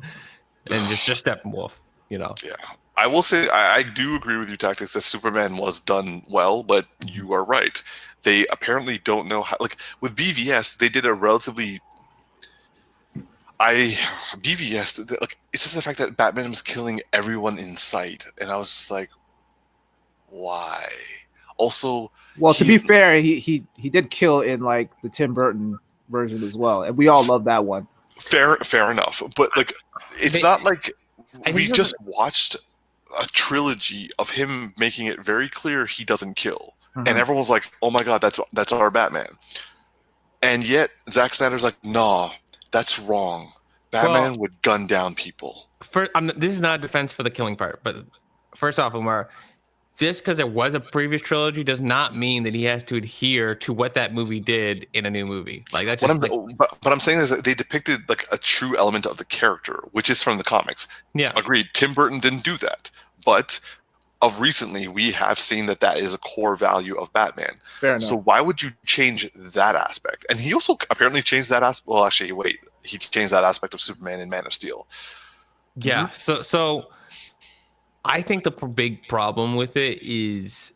C: just Steppenwolf, you know.
D: Yeah. I will say I do agree with your tactics that Superman was done well, but you are right. They apparently don't know how. Like with BVS, they did a relatively. BVS, like it's just the fact that Batman was killing everyone in sight, and I was just like, why? Also,
B: well, to be fair, he did kill in like the Tim Burton version as well, and we all love that one.
D: Fair enough, but like it's not like we just watched a trilogy of him making it very clear he doesn't kill, and everyone's like, "Oh my god, that's our Batman," and yet Zack Snyder's like, "Nah, that's wrong. Batman would gun down people."
C: This is not a defense for the killing part, but first off, Umar, just because there was a previous trilogy does not mean that he has to adhere to what that movie did in a new movie. Like that's just
D: but I'm saying is that they depicted like a true element of the character, which is from the comics.
C: Yeah,
D: agreed. Tim Burton didn't do that, but of recently we have seen that is a core value of Batman.
B: Fair enough.
D: So why would you change that aspect? And he also apparently changed that aspect. Well, actually, wait, he changed that aspect of Superman in Man of Steel.
C: Yeah. So I think the big problem with it is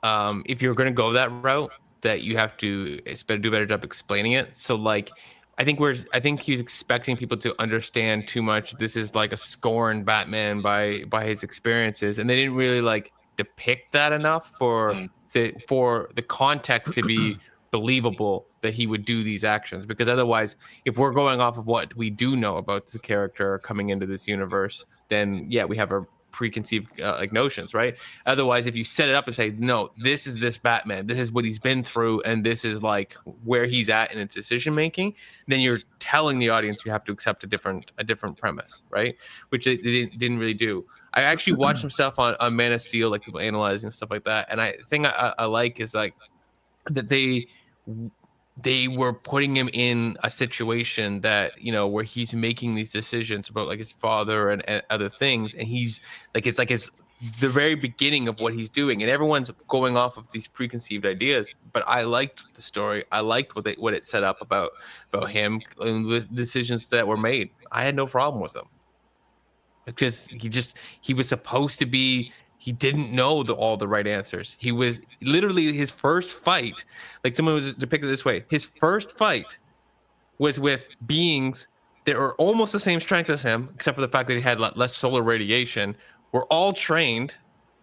C: if you're going to go that route, that you have to do a better job explaining it. So like, I think he's expecting people to understand too much. This is like a scorned Batman by his experiences, and they didn't really like depict that enough for the context to be believable that he would do these actions. Because otherwise, if we're going off of what we do know about the character coming into this universe, then yeah, we have a preconceived like notions, right? Otherwise, if you set it up and say, no, this is this Batman, this is what he's been through, and this is like where he's at in its decision making, then you're telling the audience you have to accept a different premise, right? Which they didn't really do. I actually watched some stuff on Man of Steel, like people analyzing stuff like that, and the thing I like is like that they were putting him in a situation that, you know, where he's making these decisions about like his father and other things, and he's like, it's the very beginning of what he's doing, and everyone's going off of these preconceived ideas. But I liked the story. I liked what it set up about him and the decisions that were made. I had no problem with them because he was supposed to be. He didn't know all the right answers. He was literally his first fight. Like someone was depicted this way. His first fight was with beings that are almost the same strength as him, except for the fact that he had less solar radiation. Were all trained,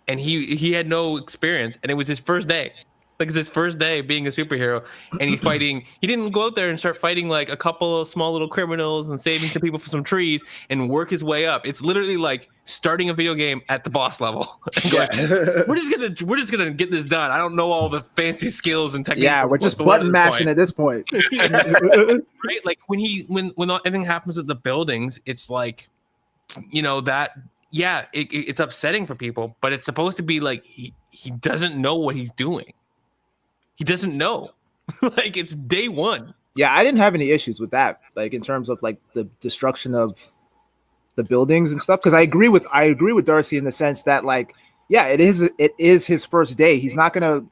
C: and he had no experience. And it was his first day. Like it's his first day being a superhero, and he's fighting. He didn't go out there and start fighting like a couple of small little criminals and saving some people from some trees and work his way up. It's literally like starting a video game at the boss level. We're just gonna get this done. I don't know all the fancy skills and techniques.
B: Yeah, we're just button mashing at this point.
C: Right? Like when everything happens with the buildings, it's like, you know, that yeah, it's upsetting for people, but it's supposed to be like he doesn't know what he's doing. He doesn't know. Like it's day one.
B: Yeah, I didn't have any issues with that, like in terms of like the destruction of the buildings and stuff. Because I agree with Darcy in the sense that like, yeah, it is his first day. He's not gonna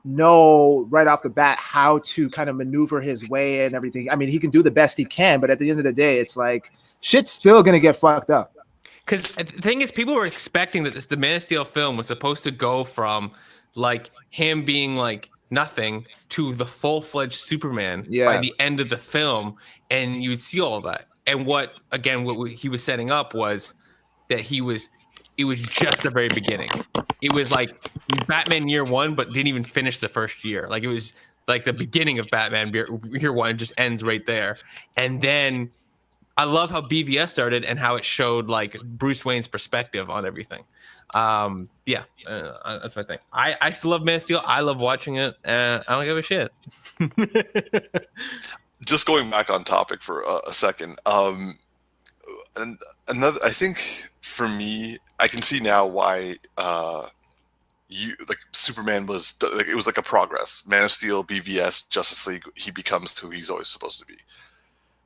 B: know right off the bat how to kind of maneuver his way and everything. I mean, he can do the best he can, but at the end of the day, it's like shit's still gonna get fucked up.
C: Because the thing is, people were expecting that the Man of Steel film was supposed to go from like him being like nothing to the full-fledged Superman by
B: Yeah.
C: the end of the film, and you would see all of that. And what he was setting up was that it was just the very beginning. It was like Batman Year One, but didn't even finish the first year. Like it was like the beginning of Batman Year One, just ends right there, and then I love how BVS started and how it showed like Bruce Wayne's perspective on everything. That's my thing. I still love Man of Steel. I love watching it. I don't give a shit.
D: Just going back on topic for a second. And another, I think for me, I can see now why Superman was like, it was like a progress. Man of Steel, BVS, Justice League. He becomes who he's always supposed to be.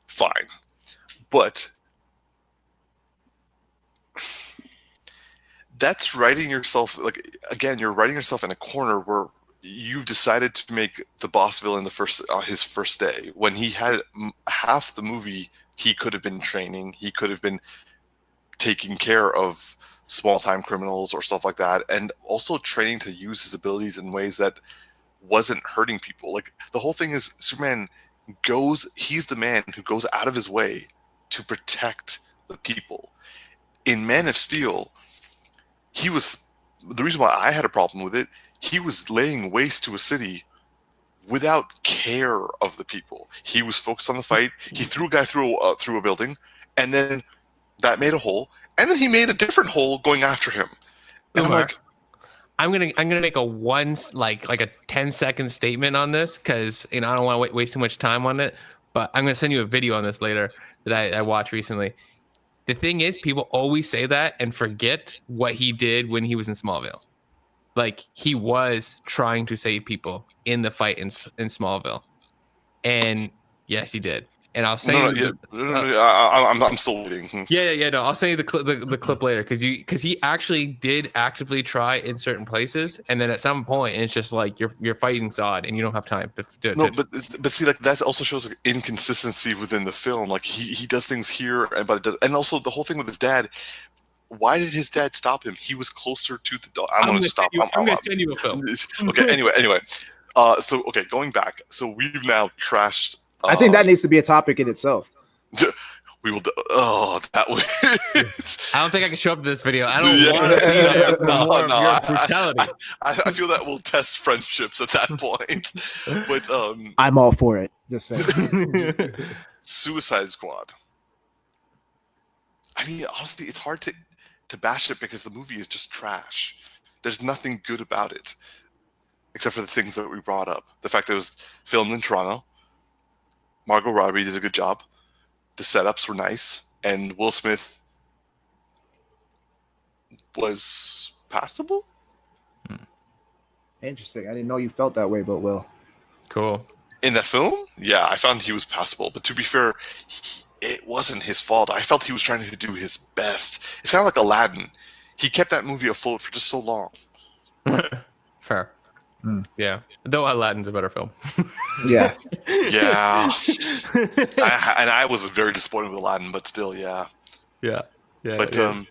D: Fine. But that's writing yourself, like, again, you're writing yourself in a corner where you've decided to make the boss villain his first day, when he had half the movie. He could have been training, he could have been taking care of small time criminals or stuff like that, and also training to use his abilities in ways that wasn't hurting people. Like, the whole thing is Superman he's the man who goes out of his way to protect the people. In Man of Steel, the reason why I had a problem with it, he was laying waste to a city without care of the people. He was focused on the fight. He threw a guy through a building, and then that made a hole, and then he made a different hole going after him. And I'm like,
C: I'm gonna make a like a 10-second statement on this, because I don't want to waste too much time on it. But I'm gonna send you a video on this later that I watched recently. The thing is, people always say that and forget what he did when he was in Smallville. Like, he was trying to save people in the fight in Smallville, and yes, he did. And I'll say,
D: I'm still waiting.
C: Yeah. No, I'll say the clip later, because he actually did actively try in certain places, and then at some point, it's just like you're fighting Zod, and you don't have time to
D: but see, like, that also shows like inconsistency within the film. Like, he does things here, and also the whole thing with his dad. Why did his dad stop him? He was closer to the dog. I'm going to stop.
C: I'm going to send you a film.
D: Okay. Anyway. Going back. So we've now trashed.
B: I think that needs to be a topic in itself.
D: We will. Oh, that was.
C: I don't think I can show up to this video. I don't want your brutality.
D: I feel that will test friendships at that point. But
B: I'm all for it. Just saying.
D: Suicide Squad. I mean, honestly, it's hard to bash it because the movie is just trash. There's nothing good about it, except for the things that we brought up. The fact that it was filmed in Toronto. Margot Robbie did a good job. The setups were nice. And Will Smith was passable?
B: Interesting. I didn't know you felt that way, but Will.
C: Cool.
D: In that film? Yeah, I found he was passable. But to be fair, it wasn't his fault. I felt he was trying to do his best. It's kind of like Aladdin. He kept that movie afloat for just so long.
C: Fair. Yeah. Though Aladdin's a better film.
B: Yeah.
D: Yeah. I was very disappointed with Aladdin, but still, yeah.
C: Yeah.
D: But I'm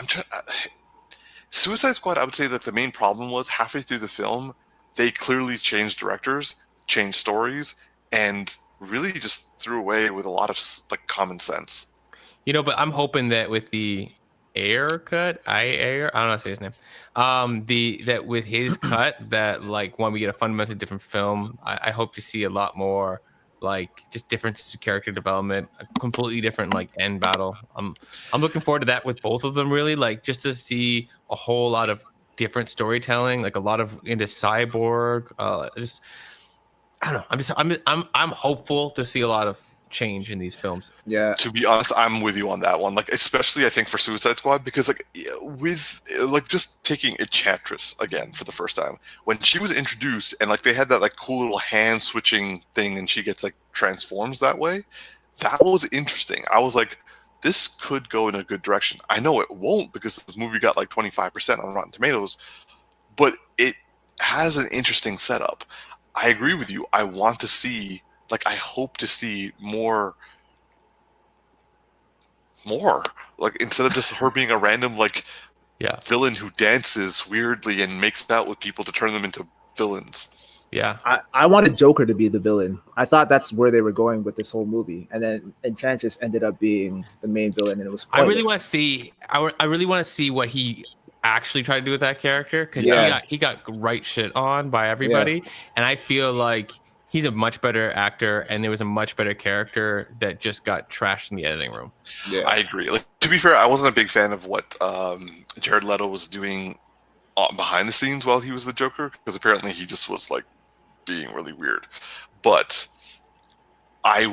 D: trying. Suicide Squad, I would say that the main problem was halfway through the film, they clearly changed directors, changed stories, and really just threw away with a lot of like common sense.
C: But I'm hoping that with the Ayer cut, Ayer, I don't know how to say his name. That with his cut, that like when we get a fundamentally different film, I hope to see a lot more like just different character development, a completely different like end battle. I'm looking forward to that with both of them, really, like just to see a whole lot of different storytelling, like a lot of into Cyborg. I don't know. I'm hopeful to see a lot of change in these films.
B: Yeah.
D: To be honest, I'm with you on that one. Like, especially I think for Suicide Squad, because like with like just taking Enchantress again for the first time, when she was introduced and like they had that like cool little hand switching thing and she gets like transforms that way, that was interesting. I was like, this could go in a good direction. I know it won't because the movie got like 25% on Rotten Tomatoes, but it has an interesting setup. I agree with you. I want to see, like, I hope to see more. Like, instead of just her being a random like
C: Yeah.
D: villain who dances weirdly and makes out with people to turn them into villains.
C: Yeah.
B: I wanted Joker to be the villain. I thought that's where they were going with this whole movie, and then Enchantress ended up being the main villain, and it was
C: I
B: pointless.
C: really want to see. I really want to see what he actually tried to do with that character, because
B: Yeah.
C: he got right shit on by everybody, and I feel like he's a much better actor, and there was a much better character that just got trashed in the editing room.
B: Yeah.
D: I agree. Like, to be fair, I wasn't a big fan of what Jared Leto was doing behind the scenes while he was the Joker, because apparently he just was like being really weird. But I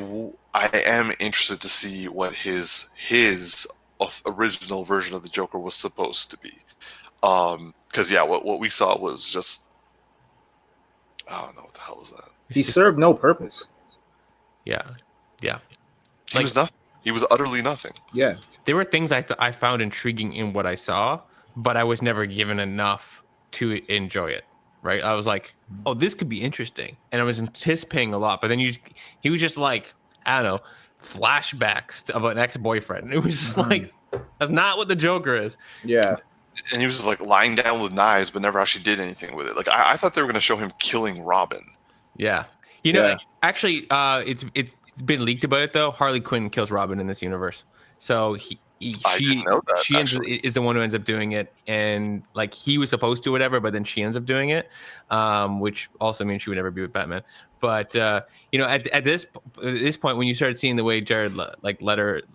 D: am interested to see what his original version of the Joker was supposed to be. Because what we saw was just, I don't know what the hell was that.
B: He served no purpose.
C: Yeah.
D: He was nothing. He was utterly nothing.
B: Yeah.
C: There were things I found intriguing in what I saw, but I was never given enough to enjoy it. Right? I was like, oh, this could be interesting, and I was anticipating a lot. But then he was just like, I don't know, flashbacks of an ex-boyfriend. It was just like, that's not what the Joker is.
B: Yeah.
D: And he was just like lying down with knives, but never actually did anything with it. Like, I thought they were going to show him killing Robin.
C: Yeah. Actually, it's been leaked about it though. Harley Quinn kills Robin in this universe, so
D: I didn't know that.
C: She is the one who ends up doing it, and like he was supposed to, whatever, but then she ends up doing it, which also means she would never be with Batman. But at this point, when you started seeing the way Jared Leto's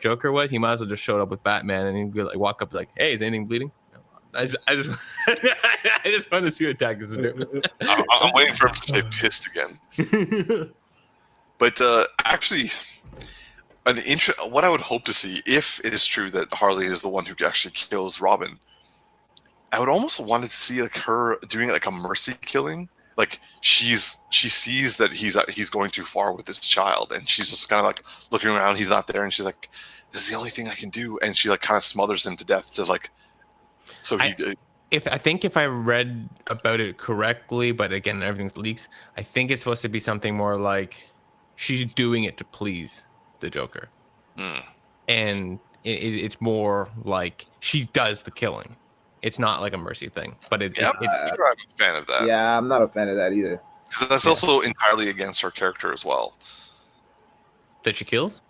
C: Joker was, he might as well just showed up with Batman, and he'd be like, walk up like, "Hey, is anything bleeding?" I just I just want to see what Tagus would do.
D: I'm waiting for him to say pissed again. But actually, what I would hope to see, if it is true that Harley is the one who actually kills Robin, I would almost want to see like her doing like a mercy killing. Like she sees that he's going too far with this child, and she's just kind of like looking around. He's not there, and she's like, "This is the only thing I can do," and she like kind of smothers him to death. To like, so
C: if I read about it correctly, but again, everything's leaks. I think it's supposed to be something more like she's doing it to please the Joker, and it's more like she does the killing. It's not like a mercy thing, but
D: I'm sure I'm a fan of that.
B: Yeah, I'm not a fan of that either.
D: Because that's also entirely against her character as well.
C: That she kills?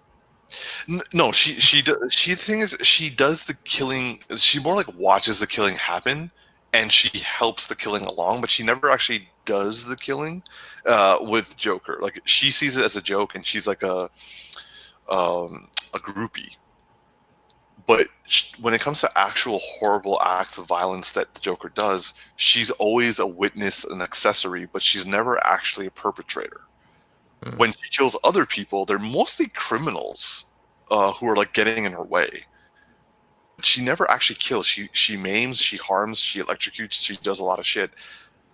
D: No, she the thing is, she does the killing. She more like watches the killing happen, and she helps the killing along, but she never actually does the killing with Joker. Like, she sees it as a joke, and she's like a groupie. But when it comes to actual horrible acts of violence that the Joker does, she's always a witness, an accessory, but she's never actually a perpetrator. When she kills other people, they're mostly criminals who are like getting in her way. She never actually kills. She maims, she harms, she electrocutes, she does a lot of shit,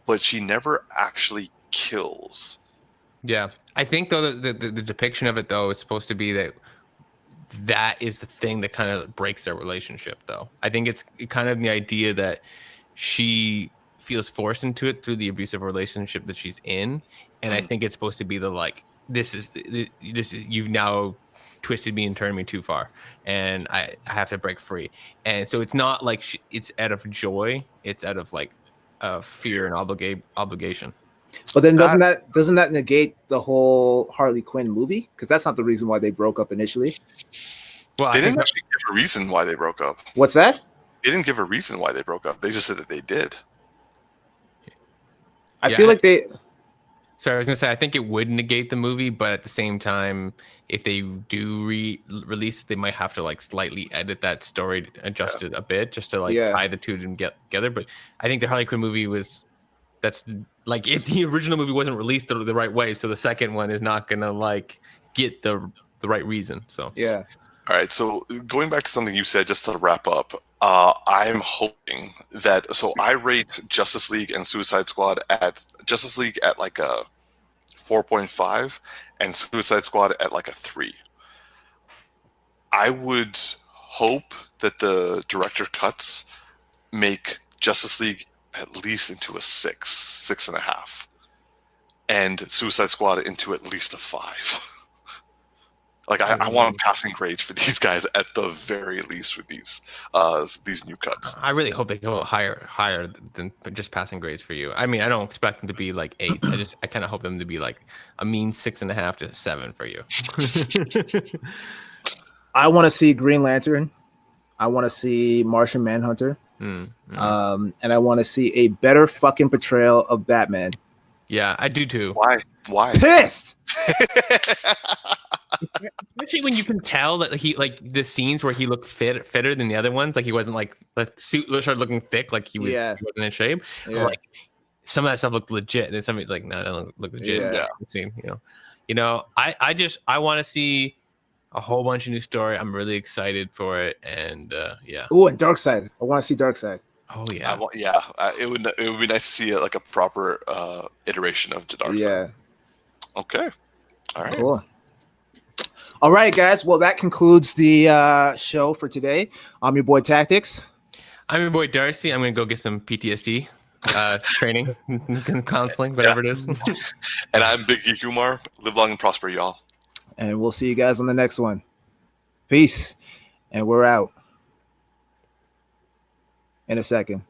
D: but she never actually kills.
C: Yeah, I think though the depiction of it though is supposed to be that is the thing that kind of breaks their relationship, though. I think it's kind of the idea that she feels forced into it through the abusive relationship that she's in, and I think it's supposed to be the like, this is you've now twisted me and turned me too far, and I have to break free. And so it's not like it's out of joy; it's out of like fear and obligation.
B: But then doesn't that negate the whole Harley Quinn movie? Because that's not the reason why they broke up initially.
D: Well, they didn't actually give a reason why they broke up.
B: What's that?
D: They didn't give a reason why they broke up. They just said that they did.
B: I feel like they...
C: Sorry, I was going to say, I think it would negate the movie, but at the same time, if they do release it, they might have to like slightly edit that story, adjust it a bit, just to like tie the two together. But I think the Harley Quinn movie that's like if the original movie wasn't released the right way, so the second one is not gonna like get the right reason. So
B: Yeah.
D: All right, so going back to something you said, just to wrap up, I'm hoping that, so I rate Justice League and Suicide Squad at Justice League at like a 4.5 and Suicide Squad at like a 3. I would hope that the director cuts make Justice League at least into a 6.5, and Suicide Squad into at least a 5. Like I want passing grades for these guys at the very least with these new cuts.
C: I really hope they go higher than just passing grades for you. I mean, I don't expect them to be like 8s. I kind of hope them to be like a mean 6.5 to 7 for you.
B: I want to see Green Lantern. I want to see Martian Manhunter. And I want to see a better fucking portrayal of Batman.
C: Yeah, I do too.
D: Why?
B: Pissed.
C: Especially when you can tell that he like the scenes where he looked fitter than the other ones, like he wasn't like the suit started looking thick, like he wasn't in shape.
B: Yeah.
C: Like some of that stuff looked legit, and somebody's like, no, that doesn't look legit.
B: Yeah.
C: Scene, I want to see a whole bunch of new story. I'm really excited for it, and yeah.
B: Oh, and Darkseid. I want to see Darkseid.
C: Oh yeah,
D: it would be nice to see like a proper iteration of Darkseid.
B: Yeah.
D: Okay. All right.
B: Cool. All right, guys. Well, that concludes the show for today. I'm your boy Tactics.
C: I'm your boy Darcy. I'm gonna go get some PTSD training, counseling, whatever it is.
D: And I'm Big Geeky Umar. Live long and prosper, y'all.
B: And we'll see you guys on the next one. Peace. And we're out in a second.